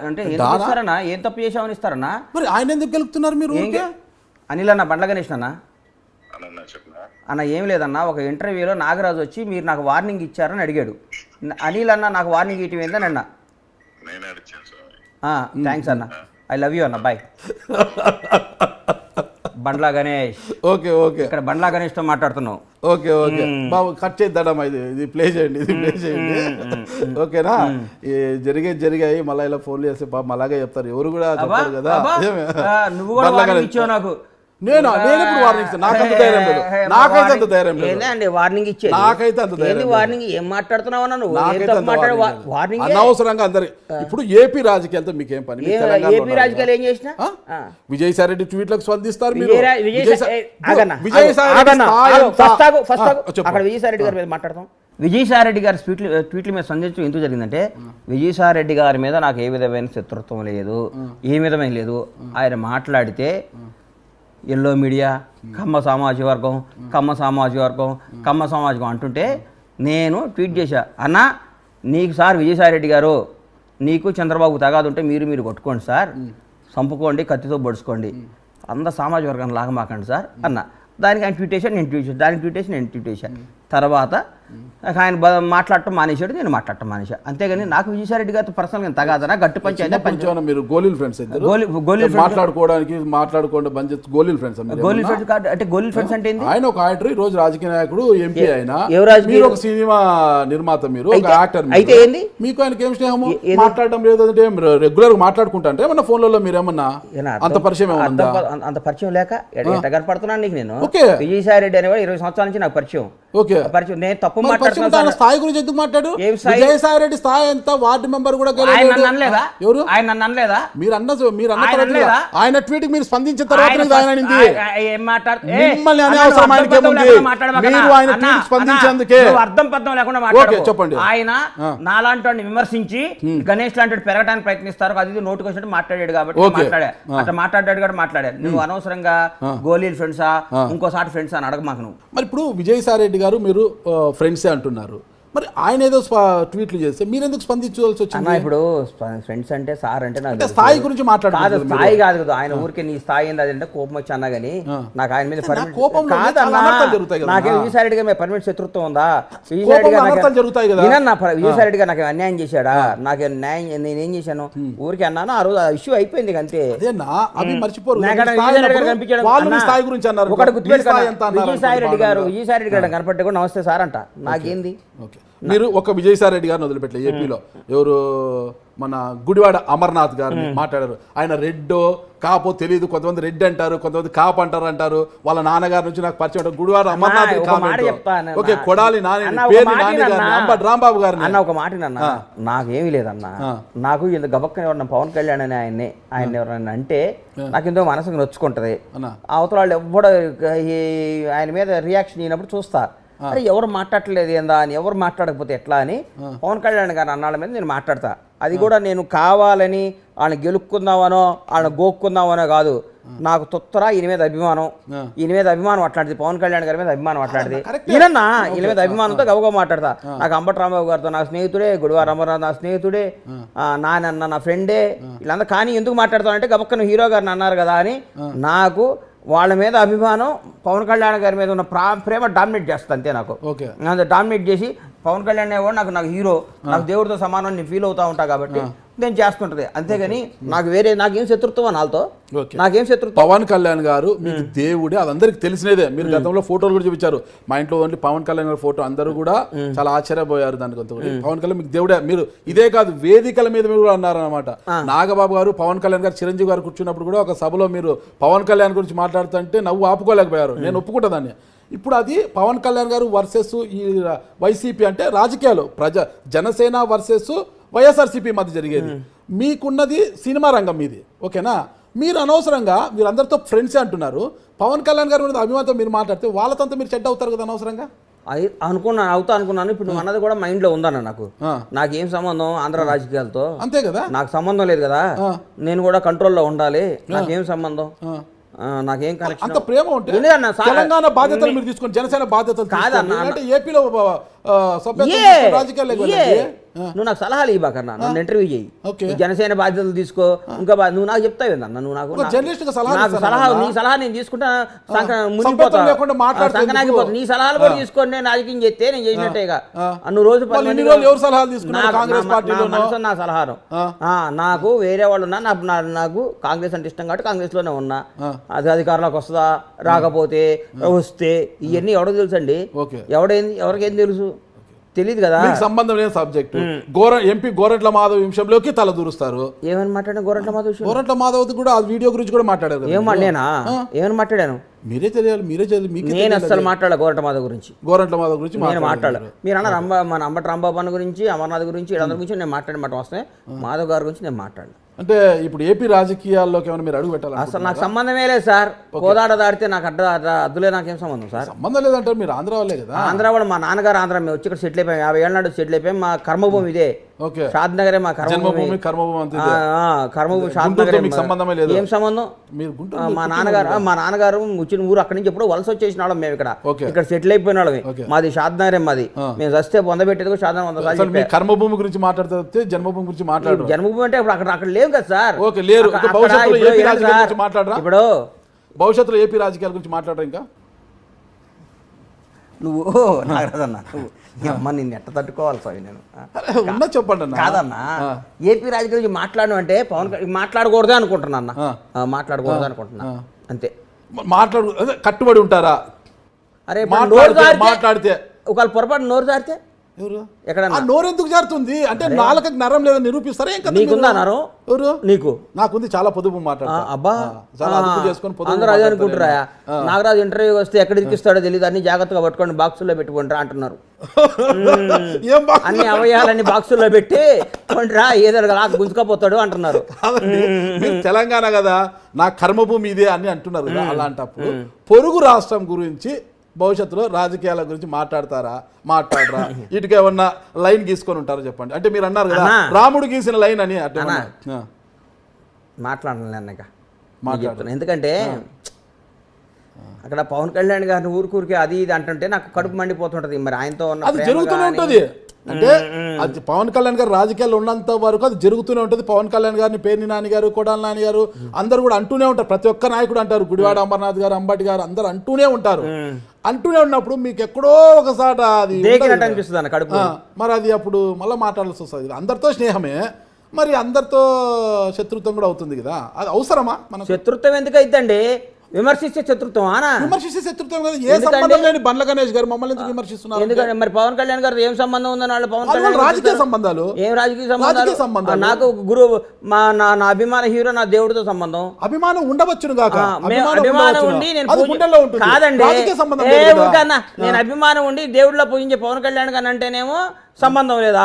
S2: అంటే ఇస్తారన్నా? ఏం తప్పు చేసామని ఇస్తారన్నా?
S1: మరి ఆయన ఎందుకు గెలుపుతున్నారు మీరు?
S2: అనిల్ అన్న బండ్ల గణేష్ అన్న ఏం లేదన్నా, ఒక ఇంటర్వ్యూలో నాగరాజు వచ్చి మీరు నాకు వార్నింగ్ ఇచ్చారని అడిగాడు. అనిల్ అన్న నాకు వార్నింగ్ ఇవ్వటం ఏందని అన్న. థ్యాంక్స్ అన్న, ఐ లవ్ యూ అన్న, బాయ్. బండ్లా గణేష్.
S1: ఓకే ఓకే,
S2: ఇక్కడ బండ్లా గణేష్తో మాట్లాడుతున్నావు.
S1: ఓకే ఓకే బాబు, కట్ చేద్దామా? ఇది ప్లే చేయండి, ఓకేనా? జరిగాయి మళ్ళీ ఇలా ఫోన్ చేస్తే బాబు అలాగే చెప్తారు, ఎవరు కూడా చెప్పారు కదా.
S2: నువ్వు కూడా వార్నింగ్ ఇచ్చావు నాకు.
S1: నేను ఎప్పుడు వార్నింగ్ ఇస్తాను? నాకైతే అంత ధైర్యం లేదు.
S2: వార్నింగ్ ఇచ్చేది నాకైతే అంత ధైర్యం. వార్నింగ్ ఏం మాట్లాడుతున్నావు నువ్వు?
S1: అనవసరంగా అందరి ఇప్పుడు ఏపీ రాజకీయాలతో మీకేం పని?
S2: ఏపీ రాజకీయాలు ఏం చేసినా
S1: విజయసాయి రెడ్డి ట్వీట్లకు స్పందిస్తారు.
S2: అక్కడ విజయసాయి రెడ్డి గారి మీద మాట్లాడతాం. విజయసాయి రెడ్డి గారి ట్వీట్ల మీద సందేశం ఎందుకు జరిగిందంటే, విజయసాయి రెడ్డి గారి మీద నాకు ఏ విధమైన శత్రుత్వం లేదు, ఏ విధమైన లేదు. ఆయన మాట్లాడితే ఎల్లో మీడియా కమ్మ సామాజిక వర్గం అంటుంటే నేను ట్వీట్ చేశా, అన్న నీకు సార్ విజయసాయి రెడ్డి గారు, నీకు చంద్రబాబు తగాదు ఉంటే మీరు కొట్టుకోండి సార్, చంపుకోండి, కత్తితో పొడుచుకోండి, అంత సామాజిక వర్గాన్ని లాగమాకండి సార్ అన్న. దానికి ఆయన ట్వీట్ చేశాను, నేను ట్వీట్ చేశాను. తర్వాత ఆయన మాట్లాడటం మానేశాడు, నేను మాట్లాడటం మానేశా. అంతేగాని నాకు విజయసాయి రెడ్డి గారితో పర్సనల్గా తగాదనా? గట్టి పంచాయతీ
S1: మీరు గోలీల ఫ్రెండ్స్ గోలీల ఫ్రెండ్స్
S2: అంటే గోలీల ఫ్రెండ్స్ అంటే ఏంది?
S1: ఆయన ఒక యాక్టర్, ఈ రోజు రాజకీయ నాయకుడు, ఎంపీ. ఆయన మీరు ఒక సినిమా నిర్మాత, మీరు ఒక యాక్టర్.
S2: అయితే ఏంది
S1: మీకు ఆయనకి ఏం స్నేహము? మాట్లాడడం లేదంటే రెగ్యులర్ గా మాట్లాడుకుంటా అంటే ఏమన్నా ఫోన్లలో మీరేమన్నా అంత పరిచయం ఏమన్నా?
S2: అంత పరిచయం లేక ఎట్లా కనపడుతున్నాను నీకు నేను? విజయసాయి రెడ్డి అనేవాడు 20 సంవత్సరాల నుంచి నాకు పరిచయం. నేను తప్పు మాట్లాడుతున్నాను.
S1: స్థాయి గురించి ఎందుకు మాట్లాడు? విజయసాయి రెడ్డి స్థాయి ఎంత? వార్డు మెంబర్ కూడా
S2: ఎవరు ఆయన నన్ను అనలేదా?
S1: మీరు అన్న ఆయన ట్వీట్ మీరు స్పందించిన తర్వాత
S2: అర్థం పర్థం లేకుండా
S1: చెప్పండి.
S2: ఆయన నాలాంటి వాడిని విమర్శించి గణేష్ లాంటి ప్రకటన ప్రయత్నిస్తారు, అది నోటుకు వచ్చినట్టు మాట్లాడాడు కాబట్టి అట్లా మాట్లాడాడు కాబట్టి మాట్లాడాడు. నువ్వు అనవసరంగా గోలీల ఫ్రెండ్సా ఇంకోసారి ఫ్రెండ్స్ అని అడగ మాకు. నువ్వు
S1: మరి ఇప్పుడు విజయసాయి రెడ్డి గారు మీరు ఫ్రెండ్సే అంటున్నారు, మరి ఆయన ఏదో ట్వీట్లు చేస్తే మీరు ఎందుకు స్పందించవలసి వచ్చింది?
S2: అన్న ఇప్పుడు ఫ్రెండ్స్ అంటే సార్ అంటే నాకు
S1: అంటే స్థాయి గురించి మాట్లాడుతున్నారు.
S2: కాదు స్థాయి కాదు కదా, ఆయన ఊరికే నీ స్థాయి ఏంది అదంటే కోపం వచ్చి అన్నా కానీ నాకు ఆయన మీద
S1: కోపంలో చాలా అనర్థాలు జరుగుతాయి కదా.
S2: నాకే విజయసాయి రెడ్డి గారి పర్మనెంట్ శత్రుత్వం ఉందా?
S1: అనర్థాలు జరుగుతాయి కదా.
S2: విజయసాయి రెడ్డి గారు నాకు అన్యాయం చేశాడా? నాకు న్యాయం నేనేం చేశాను? ఊరికి అన్నాను, ఆ రోజు ఆ ఇష్యూ అయిపోయింది అంతే.
S1: అవి మర్చిపోరు.
S2: ఒకటి గుర్తుపెట్టుకున్నా, విజయసాయి రెడ్డి గారు కనపడితే కూడా నమస్తే సార్ అంట, నాకేంది?
S1: మీరు ఒక విజయసాయి రెడ్డి గారిని వదిలిపెట్టలేదు. ఏపీలో ఎవరు మన గుడివాడ అమర్నాథ్ గారిని మాట్లాడారు. ఆయన రెడ్డో కాపో తెలియదు, కొంతమంది రెడ్డి అంటారు, కొంతమంది కాపు అంటారు. వాళ్ళ నాన్నగారి నుంచి నాకు పరిచయం ఉంటారు. గుడివాడ అమర్నాథ్ ఓకే, కొడాలి నాని అంబటి రాంబాబు గారిని
S2: అన్న ఒక మాట అన్న, నాకేమీ లేదన్న. నాకు ఇంత గబక్కన ఎవరన్నా పవన్ కళ్యాణ్ అని ఆయన ఎవరన్నా అంటే నాకు ఎంతో మనసుకు నొచ్చుకుంటది. అవతల వాళ్ళు ఎవడ ఆయన మీద రియాక్షన్ అయినప్పుడు చూస్తా, అరే ఎవరు మాట్లాడలేదు ఏందా అని, ఎవరు మాట్లాడకపోతే ఎట్లా అని పవన్ కళ్యాణ్ గారు అన్నాళ్ళ మీద నేను మాట్లాడతా. అది కూడా నేను కావాలని ఆయన గెలుక్కుందామనో ఆయన గోక్కుందామనో కాదు. నాకు తొత్తరా ఈయన మీద అభిమానం, ఈయన మీద అభిమానం మాట్లాడితే, పవన్ కళ్యాణ్ గారి మీద అభిమానం మాట్లాడితే ఈయనన్నా ఈయన మీద అభిమానంతో గబగబా మాట్లాడతా. నాకు అంబటి రాంబాబు గారితో నా స్నేహితుడే, గుడివార అమర్నాథ్ నా స్నేహితుడే, నాన్న నా ఫ్రెండే, వీళ్ళంతా. కానీ ఎందుకు మాట్లాడతానంటే గబక్కన హీరో గారిని అన్నారు కదా అని నాకు వాళ్ళ మీద అభిమానం, పవన్ కళ్యాణ్ గారి మీద ఉన్న ప్రేమ డామినేట్ చేస్తా అంతే. నాకు డామినేట్ చేసి పవన్ కళ్యాణ్ కూడా నాకు హీరో, నాకు దేవుడితో సమానం నేను ఫీల్ అవుతా ఉంటా కాబట్టి నేను చేస్తుంటది. అంతేగాని నాకేం శత్రుత్వం వాళ్ళతో, నాకేం శత్రుత్వం.
S1: పవన్ కళ్యాణ్ గారు మీకు దేవుడే, అది అందరికి తెలిసినదే. మీరు గతంలో ఫోటోలు కూడా చూపించారు. మా ఇంట్లో ఓన్లీ పవన్ కళ్యాణ్ గారి ఫోటో, అందరూ కూడా చాలా ఆశ్చర్యపోయారు దానికి. పవన్ కళ్యాణ్ మీకు దేవుడే. మీరు ఇదే కాదు, వేదికల మీద మీరు కూడా అన్నారనమాట. నాగబాబు గారు, పవన్ కళ్యాణ్ గారు, చిరంజీవి గారు కూర్చున్నప్పుడు కూడా ఒక సభలో మీరు పవన్ కళ్యాణ్ గురించి మాట్లాడుతుంటే నవ్వు ఆపుకోలేకపోయారు. నేను ఒప్పుకుంటా దాన్ని. ఇప్పుడు అది పవన్ కళ్యాణ్ గారు వర్సెస్ ఈ వైసీపీ, అంటే రాజకీయాలు జనసేన వర్సెస్ వైఎస్ఆర్సీపీ మధ్య జరిగేది. మీకున్నది సినిమా రంగం మీది, ఓకేనా? మీరు అనవసరంగా మీరు అందరితో ఫ్రెండ్సే అంటున్నారు. పవన్ కళ్యాణ్ గారి మీద అభిమానంతో మీరు మాట్లాడితే వాళ్ళతో మీరు చెడ్డ అవుతారు కదా అనవసరంగా.
S2: అది అనుకున్నాను. ఇప్పుడు నువ్వు అన్నది కూడా మైండ్ లో ఉందన్న. నాకేం సంబంధం ఆంధ్ర రాజకీయాలతో?
S1: అంతే కదా,
S2: నాకు సంబంధం లేదు కదా. నేను కూడా కంట్రోల్లో ఉండాలి. నాకేం సంబంధం? నాకేం కనెక్షన్?
S1: అంత ప్రేమ ఉంటే తెలంగాణ బాధ్యతలు మీరు తీసుకోండి, జనసేన బాధ్యతలు కాదన్న. అంటే ఏపీలో రాజకీయాలు
S2: నువ్వు నాకు సలహాలు ఇవ్వకన్నా, నన్ను ఇంటర్వ్యూ చేయి, జనసేన బాధ్యతలు తీసుకో. ఇంకా నువ్వు నాకు చెప్తావేందన్న, నువ్వు నాకు సలహా, నీ సలహా నేను తీసుకుంటా సంకనాగిపోతా. నీ సలహాలు కూడా తీసుకొని నేను రాజకీయం చేస్తే నేను చేసినట్టేగా. నువ్వు రోజు నా సలహాను నాకు వేరే వాళ్ళు ఉన్నా, నాకు కాంగ్రెస్ అంటే ఇష్టం కాబట్టి కాంగ్రెస్ లోనే ఉన్నా. అది అధికారంలోకి వస్తుందా రాకపోతే వస్తే ఇవన్నీ ఎవరికి తెలుసు అండి? ఎవరికేం తెలుసు? తెలియదు కదా,
S1: సంబంధం లేని సబ్జెక్ట్. ఎంపీ గోరంట్ల మాధవ్ విషయంలోకి తల దూరుస్తారు.
S2: ఏమని మాట్లాడాను?
S1: గోరంట్ల మాధవ్ కూడా ఆ వీడియో గురించి కూడా మాట్లాడారు.
S2: నేనా ఏమని మాట్లాడాను?
S1: మీరే తెలియాలి.
S2: నేను అసలు మాట్లాడాలి గోరంట్ల మాధవ్ గురించి నేను మాట్లాడాలి. మీరు అన్న మన అంబటి రాంబాబు అన్న గురించి, అమర్నాథ్ గురించి, వీళ్ళందరి గురించి నేను మాట్లాడమాట వస్తాయి. మాధవ్ గారి గురించి నేను మాట్లాడాను.
S1: అంటే ఇప్పుడు ఏపీ రాజకీయాల్లోకి ఏమైనా మీరు అడుగు పెట్టాలి?
S2: అసలు నాకు సంబంధమే లేదు సార్. కోదాడ దాడితే నాకు అద్దులే, నాకేం సంబంధం సార్?
S1: సంబంధం లేదంటారు. మీరు ఆంధ్ర వాళ్ళే కదా.
S2: ఆంధ్ర వాళ్ళు, మా నాన్నగారు ఆంధ్ర, మేము వచ్చి ఇక్కడ సెటిల్ అయిపోయాం. 50 ఏళ్ళ నాడు సెటిల్ అయిపోయాం. మా కర్మభూమి ఇదే, షాద్ నగరే మా కర్మభూమి. కర్మభూమి షాద్ నగర్. ఏం సంబంధం? మా నాన్నగారు వచ్చిన ఊరు, అక్కడి నుంచి ఎప్పుడు వలస వచ్చేసిన వాళ్ళం మేము. ఇక్కడ సెటిల్ అయిపోయిన వాళ్ళమే. మాది షాద్ నగరే మాది. మేము వస్తే పొందబెట్టేది షాద్ నగర్.
S1: కర్మభూమి గురించి మాట్లాడితే జన్మభూమి గురించి మాట్లాడు.
S2: జన్మభూమి అంటే అక్కడ లేవు కదా సార్.
S1: ఇప్పుడు భవిష్యత్తులో ఏపీ రాజకీయాల గురించి మాట్లాడరా? ఇంకా
S2: నువ్వు నాగరాజన్నా, అమ్మ నిన్ను ఎట్ట తట్టుకోవాలి సార్? నేను
S1: ఉన్నా చెప్పండి అన్న.
S2: కాదన్నా, ఏపీ రాజకీయాల గురించి మాట్లాడడం అంటే పవన్ మాట్లాడకూడదే అనుకుంటున్నా అన్న, మాట్లాడకూడదు అనుకుంటున్నా అంతే.
S1: కట్టుబడి ఉంటారా?
S2: అరే మాట్లాడితే ఒకవేళ పొరపాటు నోరు జారితే
S1: ఎక్కడ నోరు ఎందుకు జారుతుంది? అంటే నాలుకకి నరం లేదని నిరూపిస్తారా?
S2: నీకుందా నరం? నీకు?
S1: నాకుంది. చాలా పొదుపు మాట్లాడతా.
S2: అబ్బా, అందరూ అదే అనుకుంటారా? నాగరాజు ఇంటర్వ్యూ వస్తే ఎక్కడ ఇరికిస్తాడో తెలియదు, అన్ని జాగ్రత్తగా పట్టుకొని బాక్సుల్లో పెట్టుకుంటారా అంటున్నారు. అన్ని అవయాలన్నీ బాక్సుల్లో పెట్టి కొంటరా, ఏదో గుంజుకపోతాడు అంటున్నారు.
S1: తెలంగాణ కదా, నా కర్మభూమి ఇదే అని అంటున్నారు కదా. అలాంటప్పుడు పొరుగు రాష్ట్రం గురించి భవిష్యత్తులో రాజకీయాల గురించి మాట్లాడరా? ఇటుక ఏమన్నా లైన్ గీసుకొని ఉంటారో చెప్పండి. అంటే మీరు అన్నారు కదా రాముడు గీసిన లైన్ అని, అట్లా
S2: మాట్లాడాలి అన్నగా. ఎందుకంటే అక్కడ పవన్ కళ్యాణ్ గారిని ఊరికే అది ఇది అంటుంటే నాకు కడుపు మండిపోతుంటది. మరి ఆయనతో ఉన్న
S1: అది
S2: ప్రేమ
S1: జరుగుతూనే
S2: గానీ-
S1: ఉంటుంది. అంటే అది పవన్ కళ్యాణ్ గారు రాజకీయాల్లో ఉన్నంత వరకు అది జరుగుతూనే ఉంటుంది. పవన్ కళ్యాణ్ గారిని పేర్ని నాని గారు, కొడాలి నాని గారు అందరూ కూడా అంటూనే ఉంటారు. ప్రతి ఒక్క నాయకుడు అంటారు, గుడివాడ అమర్నాథ్ గారు, అంబటి గారు అందరూ అంటూనే ఉంటారు. అంటూనే ఉన్నప్పుడు మీకు ఎక్కడో ఒకసాట అది
S2: దేకినట్టు అనిపిస్తుంది అన్న కడుపు.
S1: మరి అది అప్పుడు మళ్ళీ మాట్లాడాల్సి వస్తుంది. అందరితో స్నేహమే, మరి అందరితో శత్రుత్వం కూడా అవుతుంది కదా. అది అవసరమా మనకు?
S2: శత్రుత్వం ఎందుకు అయిద్దండి? విమర్శిస్తే శత్రుత్వం ఆనా?
S1: విమర్శిస్తే శత్రుత్వం కదా. ఏ సంబంధం లేని బండ్ల గణేష్ గారు మమ్మల్ని ఎందుకు విమర్శిస్తున్నారు?
S2: ఎందుకంటే మరి పవన్ కళ్యాణ్ గారు ఏం సంబంధం ఉందని వాళ్ళు పవన్
S1: వాళ్ళ
S2: కళ్యాణ్
S1: రాజకీయ సంబంధాలు.
S2: ఏం రాజకీయ సంబంధాలు? నాకు గురువు నా అభిమాన హీరో నా దేవుడితో సంబంధం.
S1: అభిమానం ఉండవచ్చును గాక,
S2: అభిమానం ఉండి నేను
S1: అది గుండెల్లో ఉంటుంది.
S2: కాదండి,
S1: రాజకీయ సంబంధం
S2: ఏ
S1: లేదు కదా.
S2: ఊరికన్నా నేను అభిమానం ఉండి దేవుడిలో పూజించే పవన్ కళ్యాణ్ గారు అంటేనేమో సంబంధం లేదా?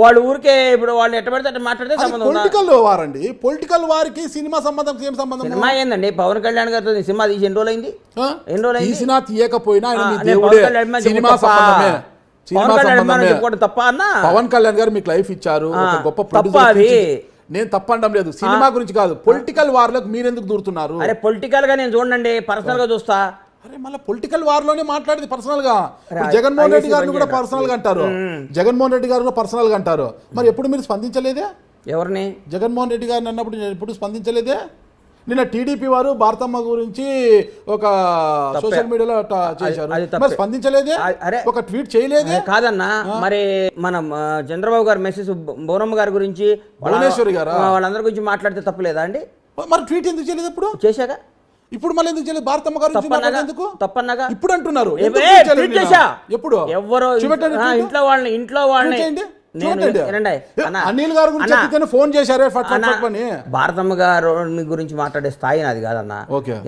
S2: వాళ్ళు ఊరికే ఇప్పుడు వాళ్ళు ఎట్ట పడితే అట్ట మాట్లాడితే సంబంధం ఉందా?
S1: పొలిటికల్ వారండి. పొలిటికల్ వారికి సినిమా సంబంధం ఏం సంబంధం?
S2: సినిమా ఏందండి? పవన్ కళ్యాణ్ గారితో సినిమా తీసి ఎన్ని రోజులైంది?
S1: తీసినా తీయకపోయినా ఆయన మీ
S2: నేను
S1: దేవుడే.
S2: పవన్ కళ్యాణ్
S1: సినిమా
S2: తప్ప.
S1: సంబంధమే. సినిమా
S2: పవన్ కళ్యాణ్
S1: సంబంధమే.
S2: చెప్పుకోవడం తప్ప అన్న?
S1: పవన్ కళ్యాణ్ గారు మీకు లైఫ్ ఇచ్చారు, ఒక గొప్ప
S2: తప్ప
S1: ప్రొడ్యూసర్
S2: అది.
S1: నేను తప్పండం లేదు, సినిమా గురించి కాదు. పొలిటికల్ వార్లకు మీరెందుకు దూరుతున్నారు?
S2: అరే పొలిటికల్ గా నేను చూడండి, పర్సనల్ గా చూస్తా.
S1: అరే మళ్ళీ పొలిటికల్ వార్ లోనే మాట్లాడేది పర్సనల్ గా. ఇప్పుడు జగన్మోహన్ రెడ్డి గారిని కూడా పర్సనల్ గా అంటారు. జగన్మోహన్ రెడ్డి గారు కూడా పర్సనల్ గా అంటారు. మరి ఎప్పుడు మీరు స్పందించలేదే?
S2: ఎవరిని?
S1: జగన్మోహన్ రెడ్డి గారిని అన్నప్పుడు నేను ఎప్పుడు స్పందించలేదే? నిన్న టీడీపీ వారు భారతమ్మ గురించి ఒక సోషల్ మీడియాలో చేశారు, మరి స్పందించలేదే? ఒక ట్వీట్ చేయలేదే?
S2: కాదన్నా, మరి మనం చంద్రబాబు గారు మెసేజ్ బోనమ్మ గారి గురించి,
S1: భువనేశ్వరి గారు
S2: వాళ్ళందరి గురించి మాట్లాడితే తప్పలేదా అండి?
S1: మరి ట్వీట్ ఎందుకు చేయలేదు? ఇప్పుడు
S2: చేశాక
S1: ఇప్పుడు మళ్ళీ ఎందుకు చేయలేదు? భారతమ్మ గారు ఎందుకు
S2: తప్పన్నాగా
S1: ఇప్పుడు అంటున్నారు? ఎప్పుడు
S2: ఎవరో ఇంట్లో వాళ్ళని
S1: అనిల్ గారు గురించి ఫోన్ చేశారే
S2: భారతమ్మ గారు గురించి మాట్లాడే స్థాయి నాది కాదన్న.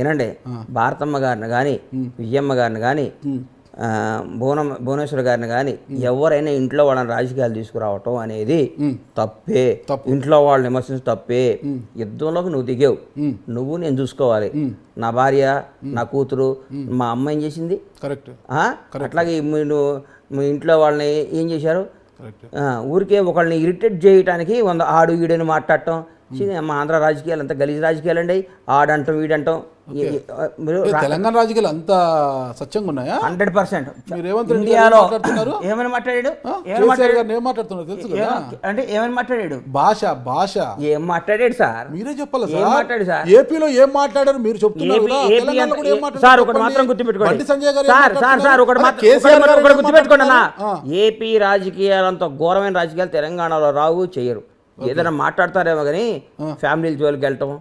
S2: ఏనండి, భారతమ్మ గారిని కానీ, విజయమ్మ గారిని కానీ, భువనేశ్వర్ గారిని కానీ ఎవరైనా ఇంట్లో వాళ్ళని రాజకీయాలు తీసుకురావటం అనేది తప్పే. ఇంట్లో వాళ్ళని విమర్శించడం తప్పే. యుద్ధంలోకి నువ్వు దిగావు, నువ్వు నేను చూసుకోవాలి. నా భార్య, నా కూతురు, మా అమ్మ ఏం చేసింది?
S1: కరెక్ట్.
S2: అట్లాగే మీరు మీ ఇంట్లో వాళ్ళని ఏం చేశారు? ఊరికే ఒకళ్ళని ఇరిటేట్ చేయడానికి ఆడు ఈడని మాట్లాడటం. మా ఆంధ్ర రాజకీయాలు అంతా గలీజ్ రాజకీయాలు అండి. ఆడంటాం వీడంటాం.
S1: తెలంగాణ రాజకీయాలు అంత సత్యంగా ఉన్నాయా?
S2: 100%. ఇండియాలో ఏమని మాట్లాడాడు? అంటే ఏమని మాట్లాడాడు?
S1: భాష
S2: ఏం మాట్లాడాడు సార్?
S1: మీరే చెప్పాలి
S2: ఏం మాట్లాడు సార్?
S1: ఏపీలో ఏం మాట్లాడారు మీరు చెప్తున్నారు.
S2: సార్ ఒకటి మాత్రం గుర్తుపెట్టుకోండి సార్, ఒకటి గుర్తుపెట్టుకోండి అన్న, ఏపీ రాజకీయాలు అంత ఘోరమైన రాజకీయాలు తెలంగాణలో రావు, చేయరు. ఏదైనా మాట్లాడతారేమో కానీ ఫ్యామిలీల జోలికి వెళ్ళటం.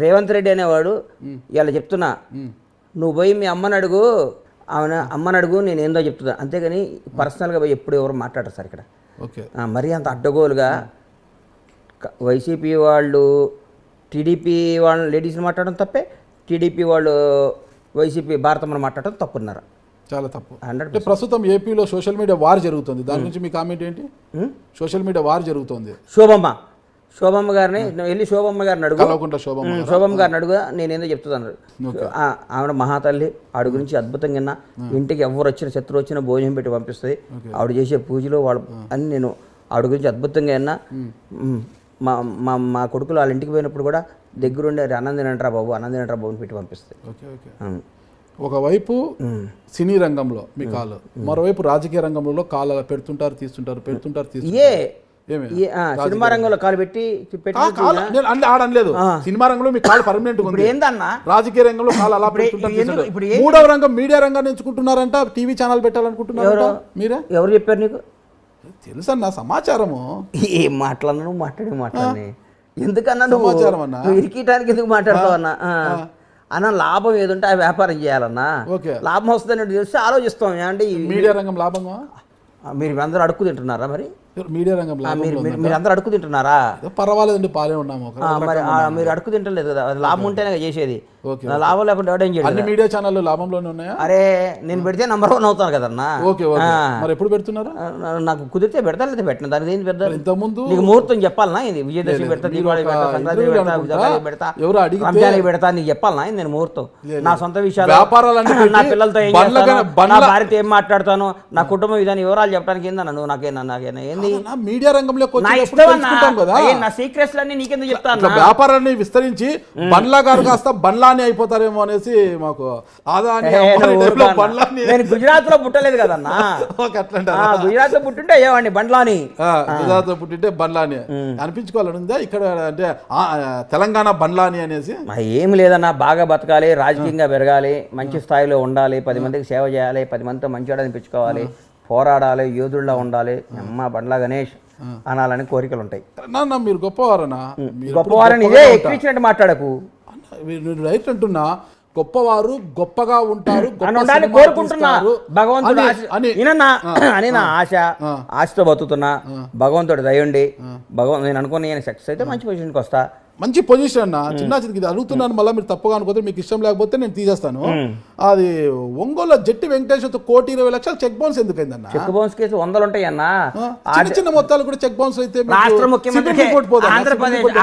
S2: రేవంత్ రెడ్డి అనేవాడు ఇలా చెప్తున్నా, నువ్వు పోయి మీ అమ్మని అడుగు, అమ్మని అడుగు, నేను ఏందో చెప్తున్నా. అంతేగాని పర్సనల్గా పోయి ఎప్పుడు ఎవరు మాట్లాడరు సార్ ఇక్కడ. మరీ అంత అడ్డగోలుగా వైసీపీ వాళ్ళు టీడీపీ వాళ్ళు లేడీస్ని మాట్లాడడం తప్పే, టీడీపీ వాళ్ళు వైసీపీ భారతమ్మని మాట్లాడడం తప్పున్నారు.
S1: చాలా తప్పు. అంటే ప్రస్తుతం ఏపీలో సోషల్ మీడియా వార్ జరుగుతుంది, దాని గురించి మీ కామెంట్ ఏంటి? సోషల్ మీడియా వార్ జరుగుతుంది.
S2: శోభమ్మ గారిని వెళ్ళి శోభమ్మ గారిని అడుగు, శోభమ్మ గారిని అడుగు, నేనేందో చెప్తున్నాను. ఆవిడ మహాతల్లి, ఆవిడ గురించి అద్భుతంగా విన్నా. ఇంటికి ఎవరు వచ్చినా, శత్రువు వచ్చినా భోజనం పెట్టి పంపిస్తుంది. ఆవిడ చేసే పూజలు వాళ్ళు అని నేను ఆవిడ గురించి అద్భుతంగా విన్నా. మా కొడుకులు వాళ్ళ ఇంటికి పోయినప్పుడు కూడా దగ్గరుండే అన్నం తినంటారా బాబు, అన్నం తినంటారా బాబుని పెట్టి పంపిస్తుంది.
S1: ఒకవైపు సినీ రంగంలో మీ కాలు, మరోవైపు రాజకీయ రంగంలో కాలు పెడుతుంటారు తీస్తుంటారు.
S2: సినిమా రంగంలో కాలు పెట్టి
S1: ఆడలేదు. సినిమా రంగంలో మీ కాలు పర్మనెంట్ ఉంది.
S2: ఏందన్నా
S1: రాజకీయ రంగంలో కాలు అలా పెడుతుంటారు. మూడవ రంగం మీడియా రంగాన్ని ఎంచుకుంటున్నారంట, టీవీ ఛానల్ పెట్టాలనుకుంటున్నారంట. మీరే
S2: ఎవరు చెప్పారు నీకు?
S1: తెలుసన్నా సమాచారము.
S2: ఏం మాట్లాడినా మాట్లాడి ఎందుకన్నా సమాచారం అన్నా ఇరికిటానికి ఎందుకు మాట్లాడతావు అన్నా? అన్న లాభం ఏదుంటే ఆ వ్యాపారం చేయాలన్నా. లాభం వస్తుందని తెలిసి ఆలోచిస్తాం. అంటే
S1: మీడియా రంగం లాభమా?
S2: మీరు అందరూ అడుక్కు తింటున్నారా? మరి
S1: మీడియా రంగం
S2: మీరు అందరూ అడుక్కు తింటున్నారా?
S1: పర్వాలేదండి, పాలే ఉన్నాము.
S2: మరి మీరు అడుక్కు తింటలేదు కదా, అది లాభం ఉంటేనే చేసేది. లాభం లేకుండా ఎవడేం చేయదు.
S1: అన్ని మీడియా ఛానళ్ళు లాభంలోనే ఉన్నాయా?
S2: అరే నేను పెడితే నంబర్ 1 అవుతాను కదన్నా.
S1: మరి ఎప్పుడు పెడుతున్నారు?
S2: నాకు కుదిరితే పెడతా, లేదా పెట్టిన దానికి ఏంటి పెద్ద.
S1: ఇంతకుముందు
S2: నీకు ముహూర్తం చెప్పాలనా? ఇది విజయదశమి పెడతా, దీపావళి పెడతా, సంక్రాంతి పెడతా, రంజాన్ పెడతా, నీకు చెప్పాలనా? నేను ముహూర్తం నా సొంత విషయాలు, నా పిల్లలతో ఏం చేస్తాను, నా భార్యతో ఏం మాట్లాడతాను, నా కుటుంబ విధానం వివరాలు చెప్పడానికి ఏందన్నా నువ్వు? నాకేనా ఏంది ఏంది?
S1: మీడియా రంగంలోకి
S2: నా
S1: వచ్చేటప్పుడు
S2: ఇష్టం అన్నా.
S1: తెలుసుకుంటాం కదా.
S2: అయ్యే, నా సీక్రెట్స్ అన్ని నీకెందుకు చెప్తా
S1: ఇట్లా
S2: అన్నా?
S1: వ్యాపారాన్ని విస్తరించి బండ్లా గారు కాస్త బండ్లాని అయిపోతారేమో అనేసి మాకు ఆదాని అంబానీ టైప్లో బండ్లాని
S2: నేను గుజరాత్ లో పుట్టలేదు కదన్నా.
S1: అట్లంటారా?
S2: గుజరాత్ లో పుట్టుంటే అయ్యేవాడిని బండ్లాని.
S1: గుజరాత్ పుట్టింటే బండ్లాని అనిపించుకోవాలని ఉందా ఇక్కడ? అంటే తెలంగాణ బండ్లాని అనేసి
S2: ఏం లేదన్నా, బాగా బతకాలి, రాజకీయంగా పెరగాలి, మంచి స్థాయిలో ఉండాలి, 10 మందికి సేవ చేయాలి, 10 మందితో మంచివాడు అనిపించుకోవాలి, పోరాడాలి, యోధుల్లా ఉండాలి, అమ్మ బండ్లా గణేష్ అనాలని కోరికలు ఉంటాయి.
S1: నాన్న మీరు గొప్పవారనా?
S2: గొప్పవారని ఇదే ఎక్కించినట్టు మాట్లాడకు.
S1: మీరు రైట్ అంటున్నా, గొప్పవారు గొప్పగా ఉంటారు
S2: కోరుకుంటున్నా భగవంతుడు అని నా ఆశ. ఆశతో బతుకుతున్నా, భగవంతుడు దయండి. నేను అనుకుని నేను సక్సెస్ అయితే మంచి పొజిషన్కి వస్తా.
S1: మంచి పొజిషన్ అన్న. చిన్న చిన్నది అడుగుతున్నాను, మళ్ళీ మీరు తప్పుగా అనుకోతే, మీకు ఇష్టం లేకపోతే నేను తీసేస్తాను. అది ఒంగోలు జట్టి వెంకటేశ్వర 1,20,00,000 చెక్ బౌన్స్ ఎందుకైందన్న?
S2: చెక్ బౌన్స్ కేసు 100 ఉంటాయి అన్న.
S1: చిన్న చిన్న మొత్తాలు కూడా చెక్ బౌన్స్ అయితే
S2: రాష్ట్ర ముఖ్యమంత్రి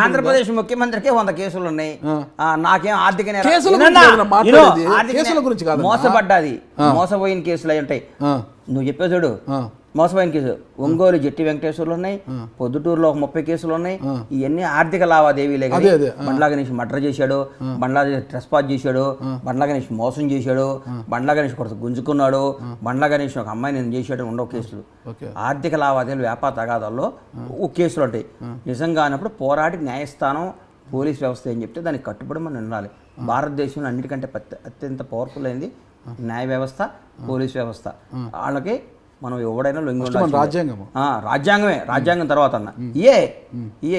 S2: ఆంధ్రప్రదేశ్ ముఖ్యమంత్రికి 100 కేసులు ఉన్నాయి. నాకేం ఆర్థిక
S1: కేసుల గురించి కాదు,
S2: మోసపడ్డాది, మోసపోయిన కేసులు అయి ఉంటాయి. నువ్వు చెప్పే చూడు, మోసపోయిన కేసు ఒంగోలు జట్టి వెంకటేశ్వర్లు ఉన్నాయి, పొద్దుటూరులో 30 కేసులు ఉన్నాయి. ఇవన్నీ ఆర్థిక లావాదేవీలే. కానీ బండ్లా గణేష్ మర్డర్ చేశాడు, బండ్లా ట్రెస్పాస్ చేశాడు, బండ్లా గణేష్ మోసం చేశాడు, బండ్లా గణేష్ కొరత గుంజుకున్నాడు, బండ్లా గణేష్ ఒక అమ్మాయి నేను చేశాడు, ఉండవు కేసులు. ఆర్థిక లావాదేవీలు, వ్యాపార తగాదాల్లో కేసులు ఉంటాయి. నిజంగా అన్నప్పుడు పోరాడి న్యాయస్థానం, పోలీస్ వ్యవస్థ ఏం చెప్తే దానికి కట్టుబడి మనం ఉండాలి. భారతదేశంలో అన్నిటికంటే అత్యంత పవర్ఫుల్ అయింది న్యాయ వ్యవస్థ, పోలీస్ వ్యవస్థ. వాళ్ళకి మనం ఎవడైనా లొంగి ఉండాలి. రాజ్యాంగమే, రాజ్యాంగం తర్వాత అన్న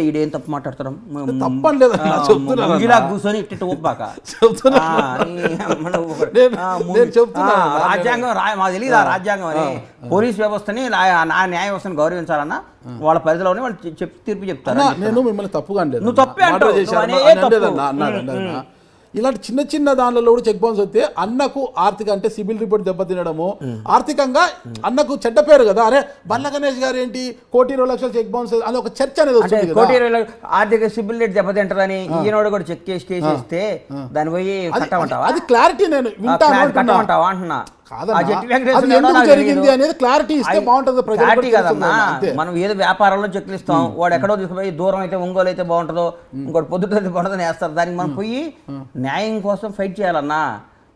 S2: ఈడేం తప్పు మాట్లాడతాం, కూర్చొని ఇట్టి ఒప్పాక రాజ్యాంగం మాకు తెలియదు. ఆ రాజ్యాంగం అని పోలీస్ వ్యవస్థని, న్యాయ వ్యవస్థని గౌరవించాలన్నా వాళ్ళ పరిధిలోనే వాళ్ళు తీర్పు చెప్తారు.
S1: నేను మిమ్మల్ని తప్పుగా అంటే
S2: నువ్వు తప్పే అంటావు.
S1: ఇలాంటి చిన్న చిన్న దానిలో కూడా చెక్ బౌన్స్ వస్తే అన్నకు ఆర్థిక అంటే సిబిల్ రిపోర్ట్ దెబ్బతినడము, ఆర్థికంగా అన్నకు చెడ్డ పేరు కదా. అరే బండ్లా గణేష్ గారు ఏంటి 1,20,00,000 చెక్ బౌన్స్ అని ఒక చర్చ అనేది వచ్చింది.
S2: 1,20,00,000 ఆర్థిక సిబిల్ రేట్ దెబ్బతింటదని ఈయనోడు కూడా చెక్ చేసి కేసేస్తే దాని పోయి కట్టమంటావా?
S1: అది క్లారిటీ నేను
S2: కట్టమంటావా అంటున్నా.
S1: జరిగింది అనేది క్లారిటీ ఇస్తే బాగుంటుంది.
S2: క్లారిటీ కదన్నా, మనం ఏదో వ్యాపారంలో చెక్లు ఇస్తాం, వాడు ఎక్కడో తీసుకుపోయి దూరం అయితే ఒంగోలు అయితే బాగుంటుందో, ఇంకోటి పొద్దుట బాగుంటుందని వేస్తారు. దానికి మనం పోయి న్యాయం కోసం ఫైట్ చేయాలన్నా.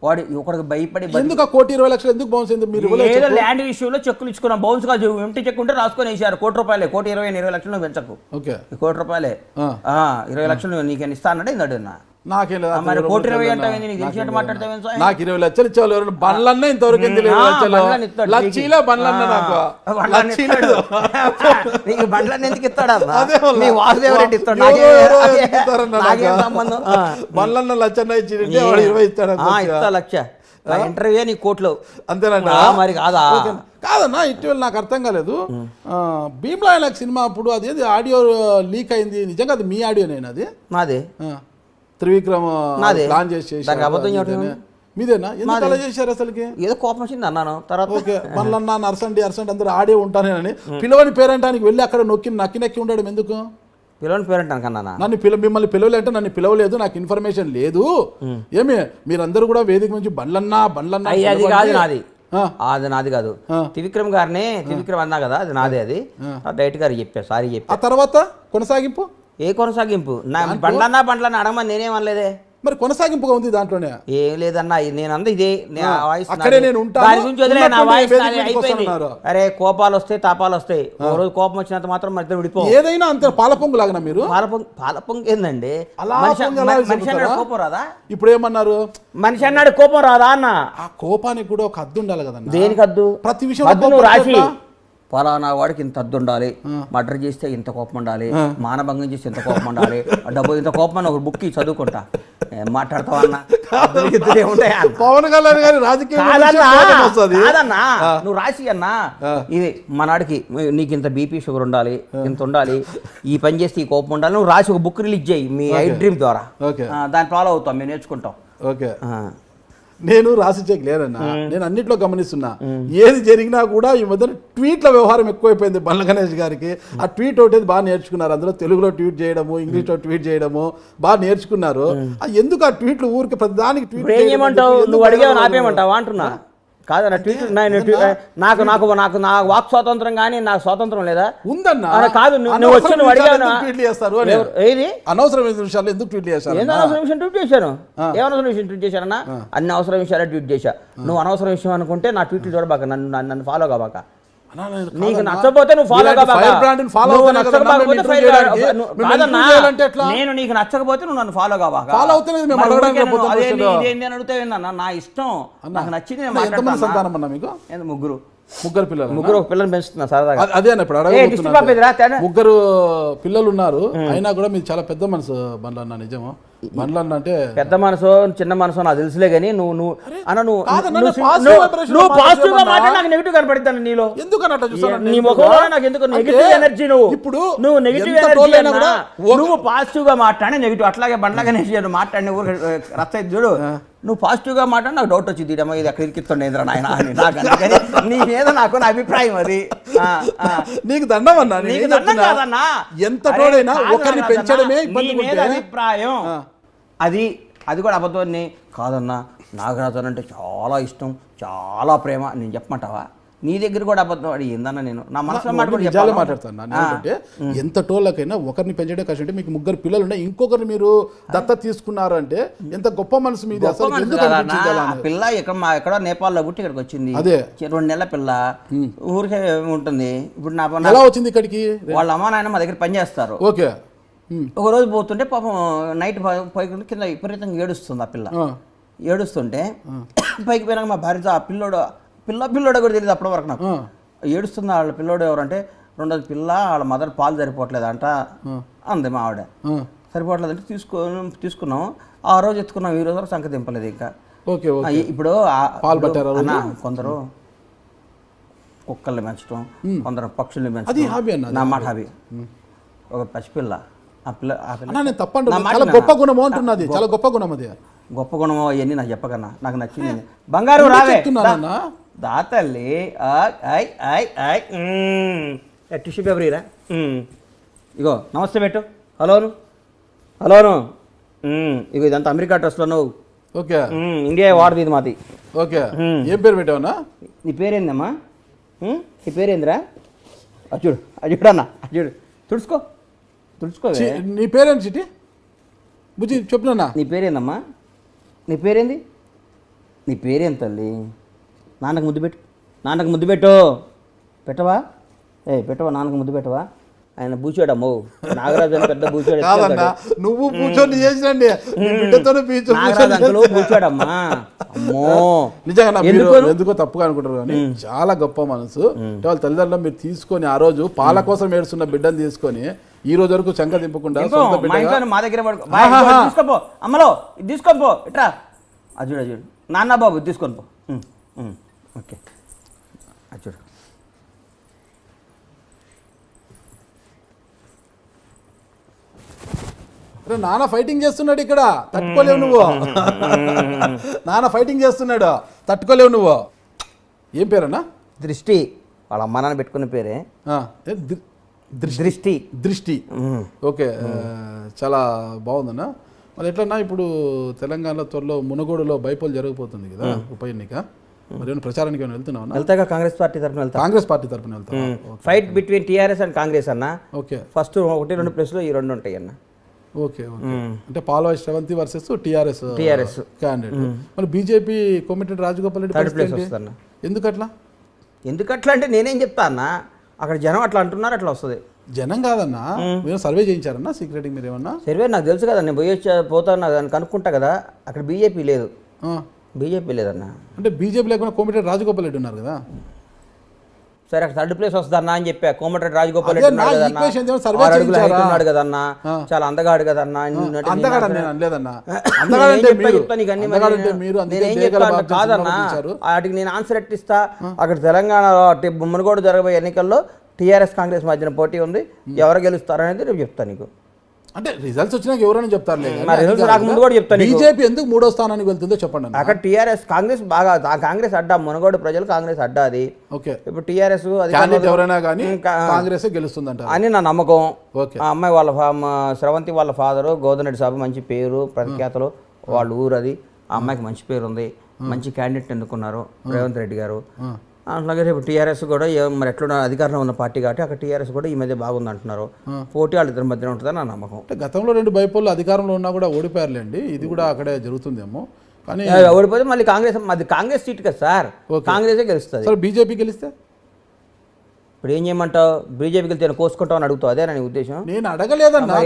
S2: వాడు ఒకరికి భయపడి
S1: ఎందుకు 1,20,00,000 ఎందుకు బౌన్స్ అయింది? మీరు
S2: ఏదో ల్యాండ్ విషయంలో చెక్కులు ఇచ్చుకున్నాం, బౌన్స్ గా ఎంటీ చెక్ ఉంటే రాసుకొని వేసారు. ₹1,20,000, 1,20,000 పెంచకు, ₹1,20,000, 20,00,000 నీకు ఇస్తా అన్నాడు. ఇందాడు
S1: నాకేం లేదు.
S2: మరి 1,20,000 అంటే
S1: నాకు 20,00,000 ఇచ్చేవాళ్ళు. బండ్లన్నా ఇంతవరకు లక్షలో బండ్లన్నా నాకు
S2: బండ్లన్నీ ఎందుకు ఇస్తాడా? వాసుదేవరెడ్డి ఇస్తాడు,
S1: బండ్లన్నా లక్షన్న ఇచ్చి 20 ఇస్తాడు.
S2: ఇస్తా లక్ష ఇంటర్వ్యూ నీ కోర్టులో
S1: అంతేనంట.
S2: మరి కాదా?
S1: కాదన్నా, ఇటీవల నాకు అర్థం కాలేదు. భీమ్లా నాకు సినిమా అప్పుడు అదేది ఆడియో లీక్ అయింది, నిజంగా అది మీ ఆడియోనేనా? అది
S2: నాదే.
S1: త్రివిక్రమ్ ప్లాన్ చేసి మీదేనా? ఎందుకు అలా చేశారు? అసలుకి
S2: ఏదో కోపం వచ్చింది అన్నాను. తర్వాత
S1: ఓకే మళ్ళన్నా అరసండి అందరూ ఆడే ఉంటానేనని పిలవని పేరంటానికి వెళ్ళి అక్కడ నక్కి ఉండడం ఎందుకు?
S2: పిలవని పేరంటానికి అన్నా
S1: నన్ను మిమ్మల్ని పిలవలేంటే నన్ను పిలవలేదు, నాకు ఇన్ఫర్మేషన్ లేదు. ఏమి మీరందరూ కూడా వేదిక నుంచి బండ్లన్నా
S2: అది కాదు నాది, అది నాది కాదు. త్రివిక్రమ్ గారిని త్రివిక్రమ్ అన్నా కదా, అది నాదే. అది డైరెక్ట్ గారు చెప్పా, సారీ చెప్పా.
S1: ఆ తర్వాత కొనసాగింపు
S2: ఏ కొనసాగింపు? బండ్లన్నా అడగమని నేనేమనలేదే.
S1: మరి కొనసాగింపుగా ఉంది దాంట్లోనే.
S2: ఏం లేదన్నా, నేను అంద ఇదే
S1: అక్కడే నేను ఉంటాను.
S2: దాని గురించి వదిలే, నా వాయిస్ అయిపోయింది. అరే కోపాలు వస్తాయి, తాపాలు వస్తాయి. ఓ రోజు కోపం వచ్చినంత మాత్రం మరి ఇద్దరు విడిపో.
S1: ఏదైనా అంతే పాలపొంగు లాగా మీరు.
S2: పాలపొంగు ఏందండి?
S1: మనిషి అన్నాడు
S2: కోపం రాదా?
S1: ఇప్పుడు ఏమన్నారు?
S2: మనిషి అన్నాడు కోపం రాదా అన్న?
S1: ఆ కోపానికి కూడా ఒక హద్దు ఉండాలి కదన్నా.
S2: దేనికి హద్దు?
S1: ప్రతి విషయం
S2: నువ్వు రాసి ఫలానా వాడికి ఇంత హద్దు ఉండాలి, మర్డర్ చేస్తే ఇంత కోపం ఉండాలి, మానభంగం చేస్తే ఇంత కోపం ఉండాలి, డబ్బు ఇంత కోపం అని ఒక బుక్ చదువుకుంటా. మాట్లాడతావన్నా?
S1: పవన్ కళ్యాణ్ గారి రాజకీయ
S2: కాదన్నా, నువ్వు రాసి అన్నా ఇది మనాడికి నీకు ఇంత బీపీ షుగర్ ఉండాలి, ఇంత ఉండాలి, ఈ పని చేస్తే ఈ కోపం ఉండాలి, నువ్వు రాసి ఒక బుక్ రిలీజ్ చేయి మీ ఐ డ్రీమ్ ద్వారా. దాన్ని ఫాలో అవుతాం, మేము నేర్చుకుంటాం.
S1: ఓకే, నేను రాసి చెక్ లేదన్నా, నేను అన్నిట్లో గమనిస్తున్నా. ఏది జరిగినా కూడా ఈ మధ్య ట్వీట్ల వ్యవహారం ఎక్కువైపోయింది బండ్లా గణేష్ గారికి. ఆ ట్వీట్ ఒకటి బాగా నేర్చుకున్నారు, అందులో తెలుగులో ట్వీట్ చేయడము, ఇంగ్లీష్లో ట్వీట్ చేయడము బాగా నేర్చుకున్నారు. ఎందుకు ఆ ట్వీట్లు ఊరికి ప్రతిదానికి ట్వీట్
S2: చేయమంటావు? నువ్వు అడిగావు నాపేమంటావా అంటున్నా. కాదన్న ట్వీట్ నాకు నాకు నాకు నా వాక్ స్వాతంత్రం కానీ నాకు స్వాతంత్రం లేదా
S1: ఉందన్నా.
S2: కాదు నువ్వు వచ్చి నువ్వు అడిగావు
S1: ట్వీట్లు చేస్తారు అని.
S2: ఏది
S1: అనవసరమైన విషయాలు ఎందుకు ట్వీట్ చేస్తారు?
S2: ఏదో అనవసరం విషయం ట్వీట్ చేశాను. ఏమనవసరం విషయం ట్వీట్ చేశానన్నా? అన్ని అవసరం విషయాలే ట్వీట్ చేశా. నువ్వు అనవసరం విషయం అనుకుంటే నా ట్వీట్లు చూడబాక, నన్ను ఫాలో కాబాక. నీకు నచ్చకపోతే నువ్వు ఫాలో కాబాక. నేను నీకు నచ్చకపోతే నువ్వు నన్ను ఫాలో కాబాక. ఇదేంటి అని అడిగితే నా ఇష్టం, నాకు నచ్చింది నేను మాట్లాడతాను.
S1: ముగ్గురు పిల్లలు.
S2: ముగ్గురు ఒక పిల్లలు పెంచుతున్నా సరదాగా.
S1: అదే ముగ్గురు పిల్లలు ఉన్నారు. అయినా కూడా మీరు చాలా పెద్ద మనసు బండ్లన్న. నిజము బండ్లన్న అంటే
S2: పెద్ద మనసు చిన్న మనసు నాకు తెలుసులే కానీ నువ్వు పాజిటివ్ గా మాట్లాడి నాకు నెగిటివ్ కనపడతాను నీలో. నీ ముఖంలో నాకు ఎందుకు నెగిటివ్ ఎనర్జీ? నువ్వు నెగిటివ్ ఎనర్జీ నువ్వు పాజిటివ్ గా మాట్లాడి నెగిటివ్. అట్లాగే బండ్లగా నెగిటివ్ మాట్లాడిన ఊరు రచ్చ చూడు. నువ్వు పాజిటివ్ గా మాట్లాడి నాకు డౌట్ వచ్చింది, ఇదమ్మా ఇది అక్కడ ఇరికిస్తుండేంద్ర నాయన అని. నాకు నీ మీద నాకు నా అభిప్రాయం అది.
S1: నీకు దండం అన్నా.
S2: నీకు దండం కాదన్నా,
S1: ఎంత తోడైనా ఒకరిని పెంచడమే
S2: నీ మీద అభిప్రాయం అది. అది కూడా అబద్ధాన్ని కాదన్నా. నాగరాజన్ అంటే చాలా ఇష్టం, చాలా ప్రేమ. నేను చెప్పమంటావా? నీ దగ్గర కూడా అబద్ధం అడి ఏందన్నా? నేను నా మనసులో
S1: నిజాలే మాట్లాడతాను. ఏంటంటే ఎంత టోళ్ళకైనా ఒకరిని పెంచడే కష్టం. అంటే మీకు ముగ్గురు పిల్లలు ఉన్నాయి, ఇంకొకరిని మీరు దత్త తీసుకున్నారు అంటే ఎంత గొప్ప మనసు మీది. అసలు
S2: పిల్ల ఎక్కడో నేపాల్లో పుట్టి ఇక్కడికి వచ్చింది. అదే 2 నెలల పిల్ల ఊరికే ఉంటుంది. ఇప్పుడు నా
S1: ఎలా వచ్చింది ఇక్కడికి?
S2: వాళ్ళ అమ్మ నాయన మా దగ్గర పనిచేస్తారు.
S1: ఓకే.
S2: ఒక రోజు పోతుంటే పాపం నైట్ పైకి కింద విపరీతంగా ఏడుస్తుంది ఆ పిల్ల. ఏడుస్తుంటే పైకి పోయినాక మా భార్యతో ఆ పిల్లోడు కూడా తెలియదు అప్పటి వరకు నాకు. ఏడుస్తుంది వాళ్ళ పిల్లోడు ఎవరంటే, రెండోది పిల్ల వాళ్ళ మదర్ పాలు సరిపోవట్లేదంట అంది మా ఆవిడ. సరిపోవట్లేదంటే తీసుకున్నాం. ఆ రోజు ఎత్తుకున్నాం, ఈ రోజు వరకు సంఖ్య దింపలేదు ఇంకా. ఇప్పుడు కొందరు కుక్కల్ని పెంచడం, కొందరు పక్షుల్ని పెంచడం నా మాట హాబీ. ఒక పసిపిల్ల ఆ పిల్ల
S1: గొప్ప గుణం అంటున్నది. చాలా గొప్ప గుణం అది.
S2: గొప్ప గుణమో అవన్నీ నాకు చెప్పకన్నా, నాకు నచ్చింది. బంగారు రావే దాతల్లి టిష్యూ పేపర్ ఇరా. ఇగో నమస్తే పెట్టు. హలోను ఇగో ఇదంతా అమెరికా డ్రెస్లో నువ్వు.
S1: ఓకే.
S2: ఇండియా వాడది ఇది మాది.
S1: ఓకే. ఏం పేరు పెట్టావన్నా?
S2: నీ పేరేందమ్మా? నీ పేరేందిరా? అచ్చుడు అచ్చుడన్నా అచ్చుడు. తుడుచుకో.
S1: నీ పేరేంటి చిట్టి? బుజ్జి చెప్పున్నా.
S2: నీ పేరేందమ్మా? నీ పేరేంది? నీ పేరేం తల్లి? నాన్నకు ముద్దు పెట్టు. పెట్టవా? పెట్టవా? నాన్నకు ముద్దు పెట్టవా? ఆయన బూచాడమ్మో. నాగరాజు అని పెద్ద బూచాడు.
S1: నువ్వు కూర్చొని చేసినండి.
S2: నాగరాజు బూచాడమ్మా. అమ్మో
S1: నిజంగా ఎందుకో తప్పుగా అనుకుంటారు కానీ చాలా గొప్ప మనసు. వాళ్ళ తల్లిదండ్రులు మీరు తీసుకొని ఆ రోజు పాల కోసం ఏడుస్తున్న బిడ్డను తీసుకొని ఈ రోజు వరకు చంక దింపకుండా
S2: మా దగ్గర తీసుకోపో. అమ్మలో తీసుకోపో. ఇట్రా అజుడు నాన్న బాబు తీసుకొని పో. ఓకే అజుడు.
S1: నాన్న ఫైటింగ్ చేస్తున్నాడు ఇక్కడ, తట్టుకోలేవు నువ్వు. నాన్న ఫైటింగ్ చేస్తున్నాడు, తట్టుకోలేవు నువ్వు. ఏం పేరన్నా?
S2: దృష్టి. వాళ్ళ అమ్మ నాన్న పెట్టుకున్న పేరే దృష్టి.
S1: ఓకే. చాలా బాగుందన్నా. మరి ఎట్లన్నా ఇప్పుడు తెలంగాణలో త్వరలో మునగోడులో బైపోల్ జరగబోతుంది కదా, ఉప ఎన్నిక. మరి ఏమైనా ప్రచారానికి ఏమైనా వెళ్తున్నావు?
S2: వెళ్తాగా కాంగ్రెస్ పార్టీ తరఫున
S1: వెళ్తాను.
S2: Fight between TRS and Congress అన్న.
S1: ఓకే.
S2: ఫస్ట్ 1-2 ప్లేస్లో ఈ 2 ఉంటాయి అన్న.
S1: ఓకే. అంటే Palvai Sravanthi versus TRS candidate. మరి BJP Komatireddy Rajagopal Reddy
S2: third place వస్తాను.
S1: ఎందుకట్లా
S2: అంటే నేనేం చెప్తా అన్న, అక్కడ జనం అట్లా అంటున్నారు, అట్లా వస్తుంది.
S1: జనం కాదన్నా, మీరు సర్వే చేయించారన్నా సీక్రెట్? మీరు ఏమన్నా
S2: సర్వే నాకు తెలుసు కదా, నేను పోతాను దాన్ని కనుక్కుంటా కదా. అక్కడ బీజేపీ లేదన్నా.
S1: అంటే బీజేపీ లేకుండా కోమటిరెడ్డి రాజగోపాల్ రెడ్డి ఉన్నారు కదా.
S2: సరే అక్కడ థర్డ్ ప్లేస్ వస్తుందన్నా అని చెప్పా. కోమటిరెడ్డి రాజగోపాల్ రెడ్డి ఉన్నాడు కదన్నా, చాలా అందగాడు కదన్నా. కాదన్నా వాటికి నేను ఆన్సర్ ఎట్టిస్తా. అక్కడ తెలంగాణ మునగోడు జరగబోయే ఎన్నికల్లో టీఆర్ఎస్ కాంగ్రెస్ మధ్యన పోటీ ఉంది. ఎవరు గెలుస్తారనేది రేపు చెప్తాను నీకు.
S1: అంటే రిజల్ట్స్ వచ్చినాక ఎవరైనా చెప్తారు.
S2: రిజల్ట్స్ రాకముందు కూడా చెప్తాను.
S1: బీజేపీ ఎందుకు 3వ స్థానానికి వెళ్తుందో చెప్పండి.
S2: అక్కడ టీఆర్ఎస్ కాంగ్రెస్ బాగా, కాంగ్రెస్ అడ్డా, మునగోడు ప్రజలు కాంగ్రెస్ అడ్డా అది.
S1: ఓకే.
S2: ఇప్పుడు టీఆర్ఎస్
S1: ఎవరైనా కానీ కాంగ్రెస్ గెలుస్తుందంట
S2: అని నా నమ్మకం. ఆ అమ్మాయి వాళ్ళ శ్రవంతి వాళ్ళ ఫాదరు గోదనరెడ్డి సాబు, మంచి పేరు ప్రఖ్యాతలు, వాళ్ళ ఊరు అది. ఆ అమ్మాయికి మంచి పేరు ఉంది. మంచి క్యాండిడేట్ ఎన్నుకున్నారు రేవంత్ రెడ్డి గారు. అట్లాగే రేపు టీఆర్ఎస్ కూడా మరి ఎట్లా అధికారంలో ఉన్న పార్టీ కాబట్టి అక్కడ టీఆర్ఎస్ కూడా ఈ మధ్య బాగుంది అంటున్నారు. పోటీ వాళ్ళిద్దరి మధ్యన ఉంటుందని నా నమ్మకం.
S1: అంటే గతంలో 2 బైపోళ్ళు అధికారంలో ఉన్నా కూడా ఓడిపోయారులేండి, ఇది కూడా అక్కడే జరుగుతుందేమో. కానీ
S2: ఓడిపోతే మళ్ళీ కాంగ్రెస్ సీట్ కదా సార్, కాంగ్రెసే గెలుస్తుంది.
S1: సరే బీజేపీ గెలిస్తే
S2: ఇప్పుడు ఏం చేయమంటావు? బీజేపీకి వెళ్తే కోసుకుంటావు అని అడుగుతావు, అదే నీ ఉద్దేశం?
S1: నేను అడగలేదన్నా.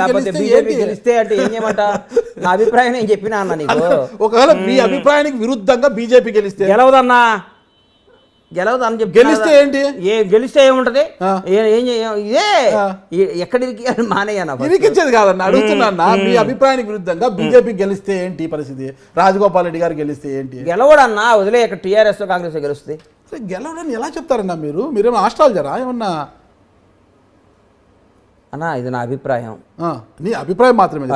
S2: లేకపోతే బీజేపీ గెలిస్తే అంటే ఏం చేయమంటా? నా అభిప్రాయం నేను చెప్పినా అన్న నీకు.
S1: ఒకవేళ మీ అభిప్రాయానికి విరుద్ధంగా బీజేపీ గెలిస్తే
S2: గెలవదన్నా, గెలవదు అని చెప్పి
S1: గెలిస్తే ఏంటి?
S2: గెలిస్తే ఏముంటది? ఇదే ఎక్కడికి మానేయన్నా
S1: ఇరికించేది కాదన్న, అడుగుతున్నా. మీ అభిప్రాయానికి విరుద్ధంగా బీజేపీ గెలిస్తే ఏంటి పరిస్థితి? రాజగోపాల్ రెడ్డి గారు గెలిస్తే ఏంటి?
S2: గెలవడన్నా, వదిలే. ఇక్కడ టీఆర్ఎస్ కాంగ్రెస్ గెలుస్తుంది.
S1: గెలవడని ఎలా చెప్తారన్నా మీరు? మీరేమో ఆస్ట్రాలజరా ఏమన్నా?
S2: అన్నా ఇది నా అభిప్రాయం.
S1: నీ అభిప్రాయం మాత్రమే.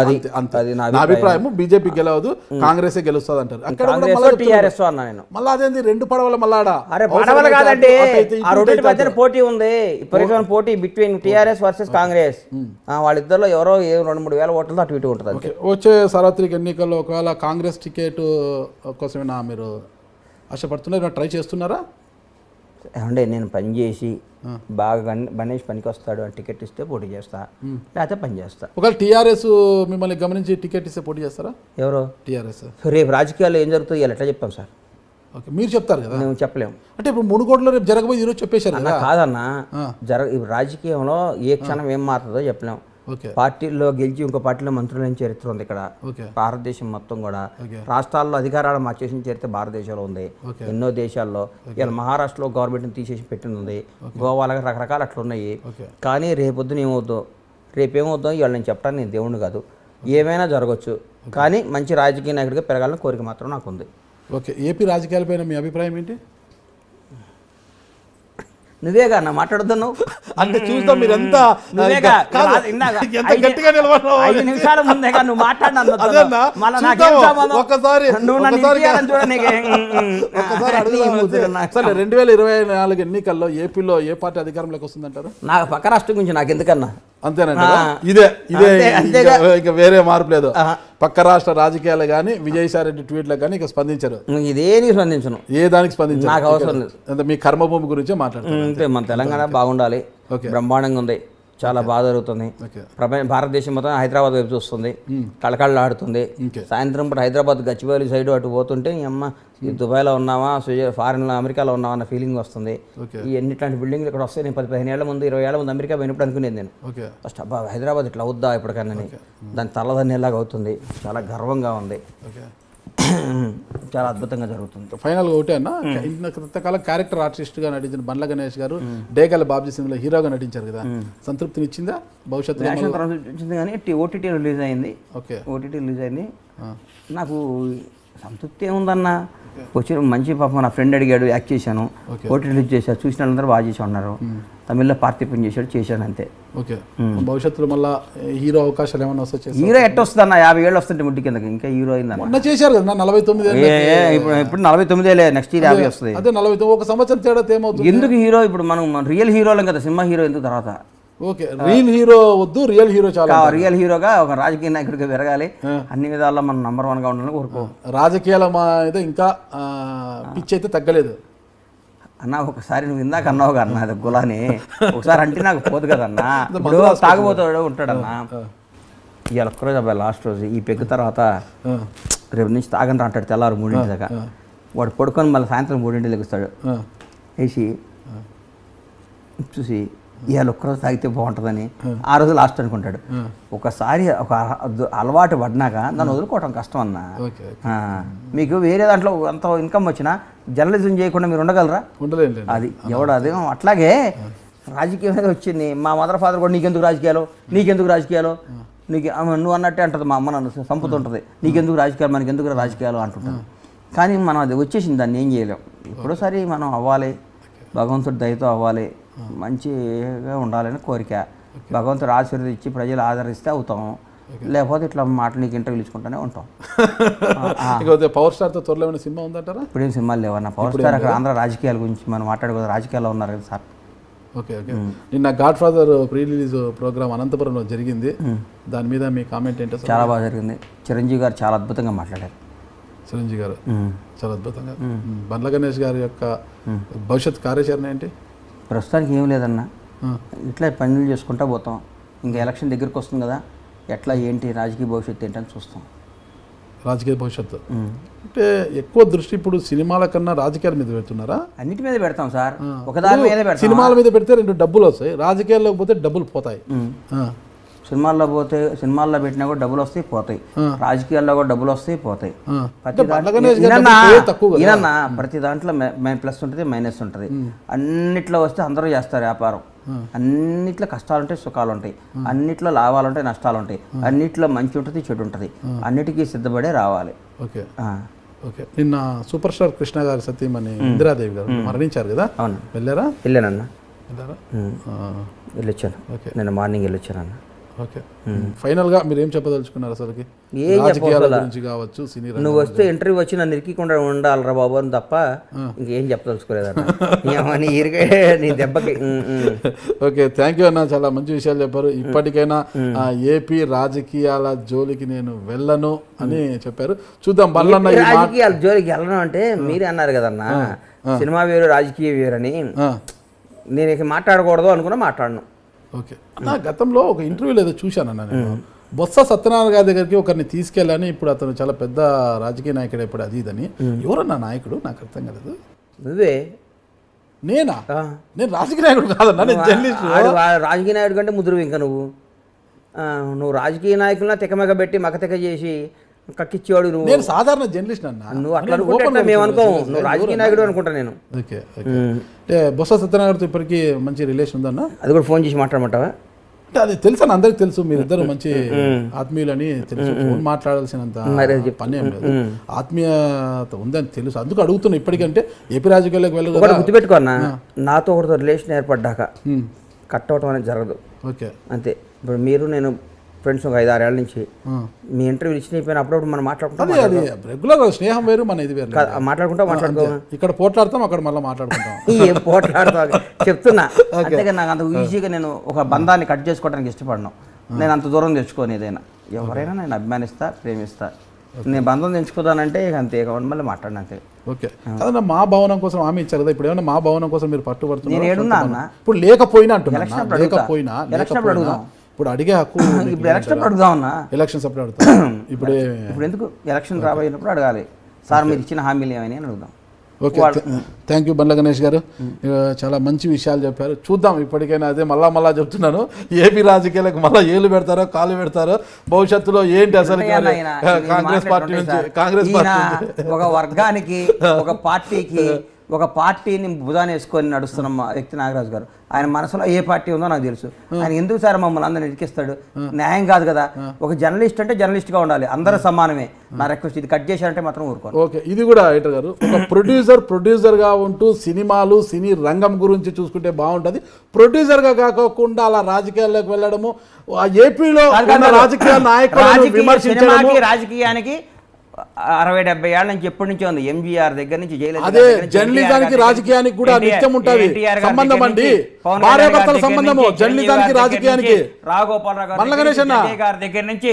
S1: నా అభిప్రాయం బీజేపీ గెలవదు, కాంగ్రెస్ గెలుస్తుంది అంటారు. మళ్ళీ అదేంది 2 పడవల మళ్ళాడా?
S2: అరే పడవలు కాదండి, ఆ రెండింటి మధ్యన పోటీ ఉంది. ఇప్పుడు పోటీ బిట్వీన్ టీఆర్ఎస్ వర్సెస్ కాంగ్రెస్. వాళ్ళిద్దరిలో ఎవరో 2-3 వేల ఓట్లతో అటు ఇటు ఉంటుంది.
S1: వచ్చే సార్వత్రిక ఎన్నికల్లో ఒకవేళ కాంగ్రెస్ టికెట్ కోసమేనా మీరు ఆశపడుతున్నారు, ట్రై చేస్తున్నారా?
S2: అంటే నేను పని చేసి బాగా గణేష్ పనికి వస్తాడు అని టికెట్ ఇస్తే పోటీ చేస్తా, లేకపోతే పని చేస్తా.
S1: ఒకవేళ టీఆర్ఎస్ మిమ్మల్ని గమనించి టికెట్ ఇస్తే పోటీ చేస్తారా?
S2: ఎవరు?
S1: టీఆర్ఎస్.
S2: రేపు రాజకీయాల్లో ఏం జరుగుతుందో ఇలా ఎట్లా చెప్తాం సార్?
S1: ఓకే, మీరు చెప్తారు కదా,
S2: మేము చెప్పలేము.
S1: అంటే ఇప్పుడు మునుగోడులో రేపు జరగబోయి ఈరోజు చెప్పేశారు
S2: అన్న. కాదన్నా, రాజకీయంలో ఏ క్షణం ఏం మారుతుందో చెప్పలేము. పార్టీల్లో గెలిచి ఇంకో పార్టీలో మంత్రులైన చరిత్ర ఉంది ఇక్కడ భారతదేశం మొత్తం కూడా. రాష్ట్రాల్లో అధికారాలు మార్చేసిన చరిత్ర భారతదేశంలో ఉంది ఎన్నో దేశాల్లో. ఇలా మహారాష్ట్రలో గవర్నమెంట్ని తీసేసి పెట్టింది, గోవాలో రకరకాలు అట్లా ఉన్నాయి. కానీ రేపొద్దున ఏమవుద్దో, రేపేమవుద్దో ఇవాళ నేను చెప్పడానికి నేను దేవుణ్ణి కాదు, ఏమైనా జరగవచ్చు. కానీ మంచి రాజకీయ నాయకుడిగా పెరగాలని కోరిక మాత్రం నాకు ఉంది.
S1: ఓకే, ఏపీ రాజకీయాలపైన మీ అభిప్రాయం ఏంటి?
S2: నువ్వేగా అన్న మాట్లాడుతున్నావు
S1: అంటే చూస్తాం మీరు ఎంత గట్టిగా
S2: 5 నిమిషాల ముందేగా నువ్వు మాట్లాడినా.
S1: ఒకసారి 2024 ఎన్నికల్లో ఏపీలో ఏ పార్టీ అధికారంలోకి వస్తుందంటారు?
S2: నాకు పక్క రాష్ట్రం గురించి నాకు ఎందుకన్నా,
S1: అంతేనండి. ఇదే ఇక వేరే మార్పు లేదు. పక్క రాష్ట్ర రాజకీయాలు కానీ విజయసాయి రెడ్డి ట్వీట్లకు కానీ ఇక స్పందించారు.
S2: ఇదేని స్పందించను,
S1: ఏ దానికి స్పందించారు?
S2: నాకు అవసరం లేదు.
S1: అంటే మీ కర్మభూమి గురించే మాట్లాడుతున్నారు.
S2: అంటే మన తెలంగాణ బాగుండాలి, బ్రహ్మాండంగా ఉంది, చాలా బాగా జరుగుతుంది. భారతదేశం మొత్తం హైదరాబాద్ వైపు చూస్తుంది, కళకళ ఆడుతుంది. సాయంత్రం పూట హైదరాబాద్ గచ్చిబౌలి సైడ్ అటు పోతుంటే ఈ అమ్మ దుబాయ్లో ఉన్నావా, ఫారిన్లో అమెరికాలో ఉన్నావా అన్న ఫీలింగ్ వస్తుంది. ఈ ఎన్నిట్లాంటి బిల్డింగ్లు ఇక్కడ వస్తాయి. నేను 15 ఏళ్ల ముందు 20 ఏళ్ల ముందు అమెరికా పోయినప్పుడు అనుకునేది నేను ఫస్ట్, అబ్బా హైదరాబాద్ ఇట్లా అవుద్దా ఇప్పటికన్నా, దాని తల్లదన్నేలాగా అవుతుంది. చాలా గర్వంగా ఉంది, చాలా అద్భుతంగా జరుగుతుంది.
S1: ఫైనల్గా ఒకటే అన్న, ఇంతకాలం క్యారెక్టర్ ఆర్టిస్ట్గా నటించిన బండ్ల గణేష్ గారు డేగల బాబ్జీ సింగ్లో హీరోగా నటించారు కదా, సంతృప్తిని ఇచ్చిందా? భవిష్యత్తులో
S2: ఇచ్చింది కానీ ఓటీటీ రిలీజ్ అయింది. ఓటీటీ రిలీజ్ అయింది, నాకు సంతృప్తి ఏముందన్న. వచ్చి మంచి పాపం నా ఫ్రెండ్ అడిగాడు, యాక్ట్ చేశాను, ఓటీటీ రిలీజ్ చేశాను, చూసిన వాళ్ళందరూ బాగా చేసి ఉన్నారు. తమిళ్లో పార్టిసిపేట్ చేశాను అంతే.
S1: ఓకే, భవిష్యత్తులో మళ్ళీ హీరో అవకాశాలు ఏమన్నా వస్తాయి?
S2: హీరో ఎట్ట వస్తుంది అన్న, 50 ఏళ్ళు వస్తుంటే ముట్టి కిందకి, ఇంకా హీరో అయిందన్న.
S1: చేశారు కదా 49.
S2: ఇప్పుడు 49 నెక్స్ట్ ఇయర్ 50 వస్తుంది.
S1: అదే 49, ఒక సంవత్సరం తేడా ఏమవుతుంది?
S2: ఎందుకు హీరో ఇప్పుడు మనం రియల్ హీరోలం కదా, సినిమా హీరో ఎందుకు తర్వాత?
S1: ఓకే, రియల్ హీరో వద్దు, రియల్ హీరో చాలా.
S2: రియల్ హీరోగా ఒక రాజకీయ నాయకుడిగా పెరగాలి, అన్ని విధాల్లో మనం నంబర్ 1గా ఉండాలని కోరుకో.
S1: రాజకీయాల మీద ఇంకా పిచ్ అయితే తగ్గలేదు
S2: అన్న. ఒకసారి నువ్వు ఇందాక అన్నావు కదా అన్న, అది గులాని ఒకసారి అంటే నాకు పోదు కదన్నా. ఇప్పుడు తాగుబోతాడు ఉంటాడన్నా, ఇవాళ ఒక్కరోజు అబ్బాయి లాస్ట్ రోజు ఈ పెగ్గు తర్వాత రేపు నుంచి తాగని అంటాడు తెల్లారు 3 దాకా. వాడు పడుకొని మళ్ళీ సాయంత్రం 3 లెగుస్తాడు, వేసి చూసి ఇవాళ ఒక్కరోజు తాగితే బాగుంటుందని ఆ రోజు లాస్ట్ అనుకుంటాడు. ఒకసారి ఒక అలవాటు పడినాక దాన్ని వదులుకోవటం కష్టం అన్న. మీకు వేరే దాంట్లో అంత ఇన్కమ్ వచ్చినా జర్నలిజం చేయకుండా మీరు ఉండగలరా? అది ఎవడు అదే. అట్లాగే రాజకీయం మీద వచ్చింది. మా మదర్ ఫాదర్ కూడా నీకెందుకు రాజకీయాలు, నీకు నువ్వు అన్నట్టే అంటుంది మా అమ్మ, నన్ను సంపుతుంటుంది, నీకెందుకు రాజకీయాలు, మనకి ఎందుకు రాజకీయాలు అంటుంటుంది. కానీ మనం అది వచ్చేసింది, దాన్ని ఏం చేయలేం. ఎప్పుడోసారి మనం అవ్వాలి, భగవంతుడి దయతో అవ్వాలి, మంచిగా ఉండాలని కోరిక. భగవంతుడు ఆశీర్వదించి ప్రజలు ఆదరిస్తే అవుతాం, లేకపోతే ఇట్లా మాటలు నీకు ఇంటర్వ్యూలు ఇచ్చుకుంటూనే ఉంటాం.
S1: పవర్ స్టార్తో త్వరలో ఏమైనా సినిమా ఉందంటారా?
S2: ఇప్పుడేం సినిమాలు లేవన్నా. పవర్ స్టార్ అక్కడ ఆంధ్ర రాజకీయాల గురించి మనం మాట్లాడుకోవద్దు, రాజకీయాల్లో ఉన్నారు కదా సార్.
S1: ఓకే, నిన్న Godfather pre release programme అనంతపురంలో జరిగింది, దాని మీద మీ కామెంట్ ఏంటో?
S2: చాలా బాగా జరిగింది. చిరంజీవి గారు చాలా అద్భుతంగా మాట్లాడారు.
S1: చిరంజీవి గారు చాలా అద్భుతంగా. బండ్ల గణేష్ గారి యొక్క భవిష్యత్ కార్యాచరణ ఏంటి?
S2: ప్రస్తుతానికి ఏం లేదన్న, ఇట్లా పనులు చేసుకుంటా పోతాం. ఇంకా ఎలక్షన్ దగ్గరికి వస్తుంది కదా, ఎట్లా ఏంటి రాజకీయ భవిష్యత్తు ఏంటని చూస్తాం.
S1: రాజకీయ భవిష్యత్తు అంటే ఎక్కువ దృష్టి ఇప్పుడు సినిమాల కన్నా రాజకీయాల మీద పెడుతున్నారా?
S2: అన్నిటి మీద పెడతాం సార్, ఒకదాని మీద పెడతాం.
S1: సినిమాల మీద పెడితే 2 డబ్బులు వస్తాయి, రాజకీయాల్లోకి పోతే డబ్బులు పోతాయి.
S2: సినిమాల్లో పెట్టినా కూడా డబ్బులు వస్తాయి పోతాయి, రాజకీయాల్లో కూడా డబ్బులు వస్తాయి పోతాయి. ప్రతి దాంట్లో ప్లస్ ఉంటుంది మైనస్ ఉంటుంది. అన్నిట్లో వస్తే అందరూ చేస్తారు వ్యాపారం, అన్నిట్లో కష్టాలు ఉంటాయి సుఖాలు ఉంటాయి, అన్నిట్లో లాభాలు ఉంటాయి నష్టాలు ఉంటాయి, అన్నిట్లో మంచి ఉంటుంది చెడు ఉంటుంది, అన్నిటికీ సిద్ధపడే రావాలి.
S1: Okay okay. నిన్న సూపర్ స్టార్ కృష్ణ గారి సతీమణి ఇందిరాదేవి గారు మరణించారు కదా,
S2: అవును
S1: వెళ్ళారా?
S2: వెళ్ళానన్న,
S1: వెళ్ళారా?
S2: వెళ్ళొచ్చాను. ఓకే, నిన్న మార్నింగ్ వెళ్ళొచ్చాను అన్న.
S1: ఓకే, ఫైనల్ గా మీరు ఏం చెప్పదలుచుకున్నారు అసలుకి?
S2: ఏం
S1: రాజకీయాల గురించి కావచ్చు, సినీ రంగం
S2: నువ్వు వస్తే ఇంటర్వ్యూ వచ్చి నన్ను ఇరికికుండా ఉండాలరా బాబు అని తప్ప ఇంకేం చెప్పదలుచుకోలేదన్న నీ దెబ్బకి.
S1: ఓకే, థ్యాంక్ యూ అన్న, చాలా మంచి విషయాలు చెప్పారు. ఇప్పటికైనా ఏపీ రాజకీయాల జోలికి నేను వెళ్ళను అని చెప్పారు. చూద్దాం బండ్లన్న
S2: రాజకీయాల జోలికి వెళ్ళను అంటే మీరే అన్నారు కదన్నా, సినిమా వేరు రాజకీయ వేరని. నేను ఇక మాట్లాడకూడదు అనుకున్నా మాట్లాడను.
S1: ఓకే అన్న, గతంలో ఒక ఇంటర్వ్యూలో ఏదో చూశానన్న నేను, బొత్స సత్యనారాయణ గారి దగ్గరికి ఒకరిని తీసుకెళ్ళని, ఇప్పుడు అతను చాలా పెద్ద రాజకీయ నాయకుడు ఇప్పుడు అది ఇదని. ఎవరన్నా నాయకుడు? నాకు అర్థం కాలేదు.
S2: నువ్వే.
S1: నేనా? నేను రాజకీయ నాయకుడు కాదన్నా, నేను జర్నలిస్ట్.
S2: రాజకీయ నాయకుడు కంటే ముదురు ఇంకా నువ్వు రాజకీయ నాయకులను తెకమెక పెట్టి మకతెక చేసి కక్కిచ్చేవాడు నువ్వు.
S1: నేను సాధారణ జర్నలిస్ట్ అన్న.
S2: నువ్వు అట్లా అనుకుంటా మేము అనుకోము, నువ్వు రాజకీయ నాయకుడు అనుకుంటా నేను.
S1: Okay okay. అంటే బొత్స సత్యనారాయణతో ఇప్పటికీ మంచి రిలేషన్ ఉందన్న?
S2: అది కూడా ఫోన్ చేసి మాట్లాడమంటావా?
S1: అంటే అది తెలుసు అన్న, అందరికి తెలుసు మీరిద్దరు మంచి ఆత్మీయులని తెలుసు. ఫోన్ మాట్లాడాల్సినంత పని ఏం లేదు, ఆత్మీయత ఉందని తెలుసు, అందుకు అడుగుతున్నా. ఇప్పటికంటే ఏపీ రాజకీయాల్లోకి వెళ్ళదు.
S2: గుర్తుపెట్టుకో అన్న, నాతో ఒకరితో రిలేషన్ ఏర్పడ్డాక కట్ అవటం అనేది జరగదు.
S1: ఓకే అంతే.
S2: ఇప్పుడు మీరు నేను ఫ్రెండ్స్ ఒక 5-6 ఏళ్ళ నుంచి మీ ఇంటర్వ్యూ ఇచ్చిన అయిపోయిన అప్పుడప్పుడు మనం మాట్లాడుకుంటాం.
S1: అది రెగ్యులర్ స్నేహం వేరు, మన ఇది వేరు.
S2: మాట్లాడుకో
S1: ఇక్కడ పోట్లాడతాం, అక్కడ మళ్ళీ మాట్లాడుకుంటాం.
S2: ఏం పోట్లాడతాం చెప్తున్నా. అంతేగా నాకు అంత ఈజీగా నేను ఒక బంధాన్ని కట్ చేసుకోవడానికి ఇష్టపడను. నేను అంత దూరం తెచ్చుకోను. ఏదైనా ఎవరైనా నేను అభిమానిస్తా, ప్రేమిస్తా. నేను బంధం తెంచుకోదానంటే అంతే, మళ్ళీ మాట్లాడిన అంతే.
S1: ఓకే, అదన్నా మా భవనం కోసం హామీ ఇచ్చారు కదా, ఇప్పుడు ఏమన్నా మా భవనం కోసం మీరు పట్టుబడుతున్నారు?
S2: నేను ఏడున్నా అన్న,
S1: ఇప్పుడు లేకపోయినా అంటున్నా,
S2: లేకపోయినా
S1: ఇప్పుడు అడిగే హక్కు.
S2: ఇప్పుడు ఎలక్షన్ అడుగుదాం అన్న,
S1: ఎలక్షన్స్ అప్పుడు అడుగుతాం. ఇప్పుడు
S2: ఎందుకు ఎలక్షన్ రాబోయినప్పుడు అడగాలి, సార్ మీరు ఇచ్చిన హామీలు ఏమని అని అడుగుదాం.
S1: Okay, thank you Bandla Ganesh గారు, చాలా మంచి విషయాలు చెప్పారు. చూద్దాం ఇప్పటికైనా, అదే మళ్ళా చెప్తున్నాను, ఏపీ రాజకీయాలకు మళ్ళీ ఏలు పెడతారో కాలు పెడతారో, భవిష్యత్తులో ఏంటి అసలు కాంగ్రెస్ పార్టీ
S2: ఒక వర్గానికి ఒక పార్టీకి ఒక పార్టీని భుజాన్ని వేసుకొని నడుస్తున్న వ్యక్తి నాగరాజు గారు. ఆయన మనసులో ఏ పార్టీ ఉందో నాకు తెలుసు. ఆయన ఎందుకు సార్ మమ్మల్ని అందరిని ఇరికిస్తాడు? న్యాయం కాదు కదా. ఒక జర్నలిస్ట్ అంటే జర్నలిస్ట్గా ఉండాలి, అందరూ సమానమే. నా రిక్వెస్ట్, ఇది కట్ చేశారంటే మాత్రం ఊరుకోను.
S1: ఓకే, ఇది కూడా ఎడిటర్ గారు, ఒక ప్రొడ్యూసర్గా ఉంటూ సినిమాలు సినీ రంగం గురించి చూసుకుంటే బాగుంటుంది. ప్రొడ్యూసర్గా కాకుండా అలా రాజకీయాల్లోకి వెళ్ళడము, ఏపీలో రాజకీయ నాయకులను విమర్శించడము,
S2: రాజకీయానికి 60-70 ఏళ్ళ నుంచి ఎప్పటి నుంచో ఉంది. ఎంజీఆర్ దగ్గర నుంచి
S1: అదే జర్నలిజానికి రాజకీయానికి కూడా నిత్యం ఉంటుంది సంబంధం అండి. భార్యాభర్తల సంబంధము జర్నలిజానికి రాజకీయానికి.
S2: రాఘగోపాలరావు గారి దగ్గర నుంచి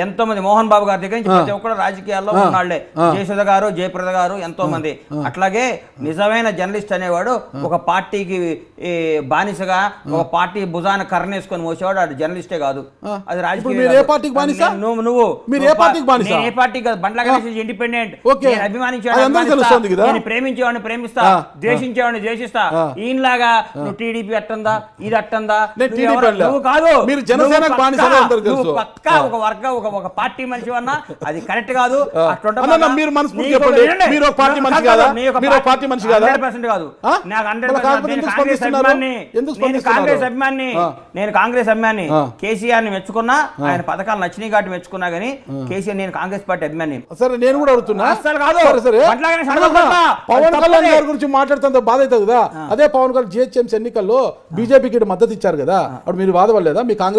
S2: ఎంతో మంది, మోహన్ బాబు గారి దగ్గర నుంచి ప్రతి ఒక్కరు రాజకీయాల్లో ఉన్నాళ్లే. జయసుధ గారు, జయప్రద గారు, ఎంతో మంది. అట్లాగే నిజమైన జర్నలిస్ట్ అనేవాడు ఒక పార్టీకి బానిసగా, ఒక పార్టీ భుజాన కర్రనేసుకొని మోసేవాడు, అది జర్నలిస్టే కాదు, అది రాజకీయ. నువ్వు ఏ పార్టీకి కాదు, బండ్ల ఇండిపెండెంట్. అభిమానించేవాడిని ప్రేమించేవాడిని ప్రేమిస్తా, ద్వేషించేవాడిని ద్వేషిస్తా. ఈయనలాగా నువ్వు టీడీపీ అట్టందా ఇది అట్టందా నువ్వు కాదు. పక్కా ఒక వర్గ ఒక పార్టీ మనిషి అన్నా అది కరెక్ట్ కాదు. నేను కాంగ్రెస్ అభిమాని. కేసీఆర్ ని మెచ్చుకున్నా, ఆయన పథకాలు నచ్చినాయి కాబట్టి మెచ్చుకున్నా గానీ కేసీఆర్ నేను కాంగ్రెస్ పార్టీ అభిమాని.
S1: సరే, నేను కూడా అడుగుతున్నా, పవన్ కళ్యాణ్ గారి గురించి మాట్లాడుతుంటే బాధ అవుతుంది కదా. అదే పవన్ కళ్యాణ్ జిహెచ్ఎంసీ ఎన్నికల్లో బీజేపీకి మద్దతు ఇచ్చారు కదా, అప్పుడు మీరు బాధపడలేదా? మీ కాంగ్రెస్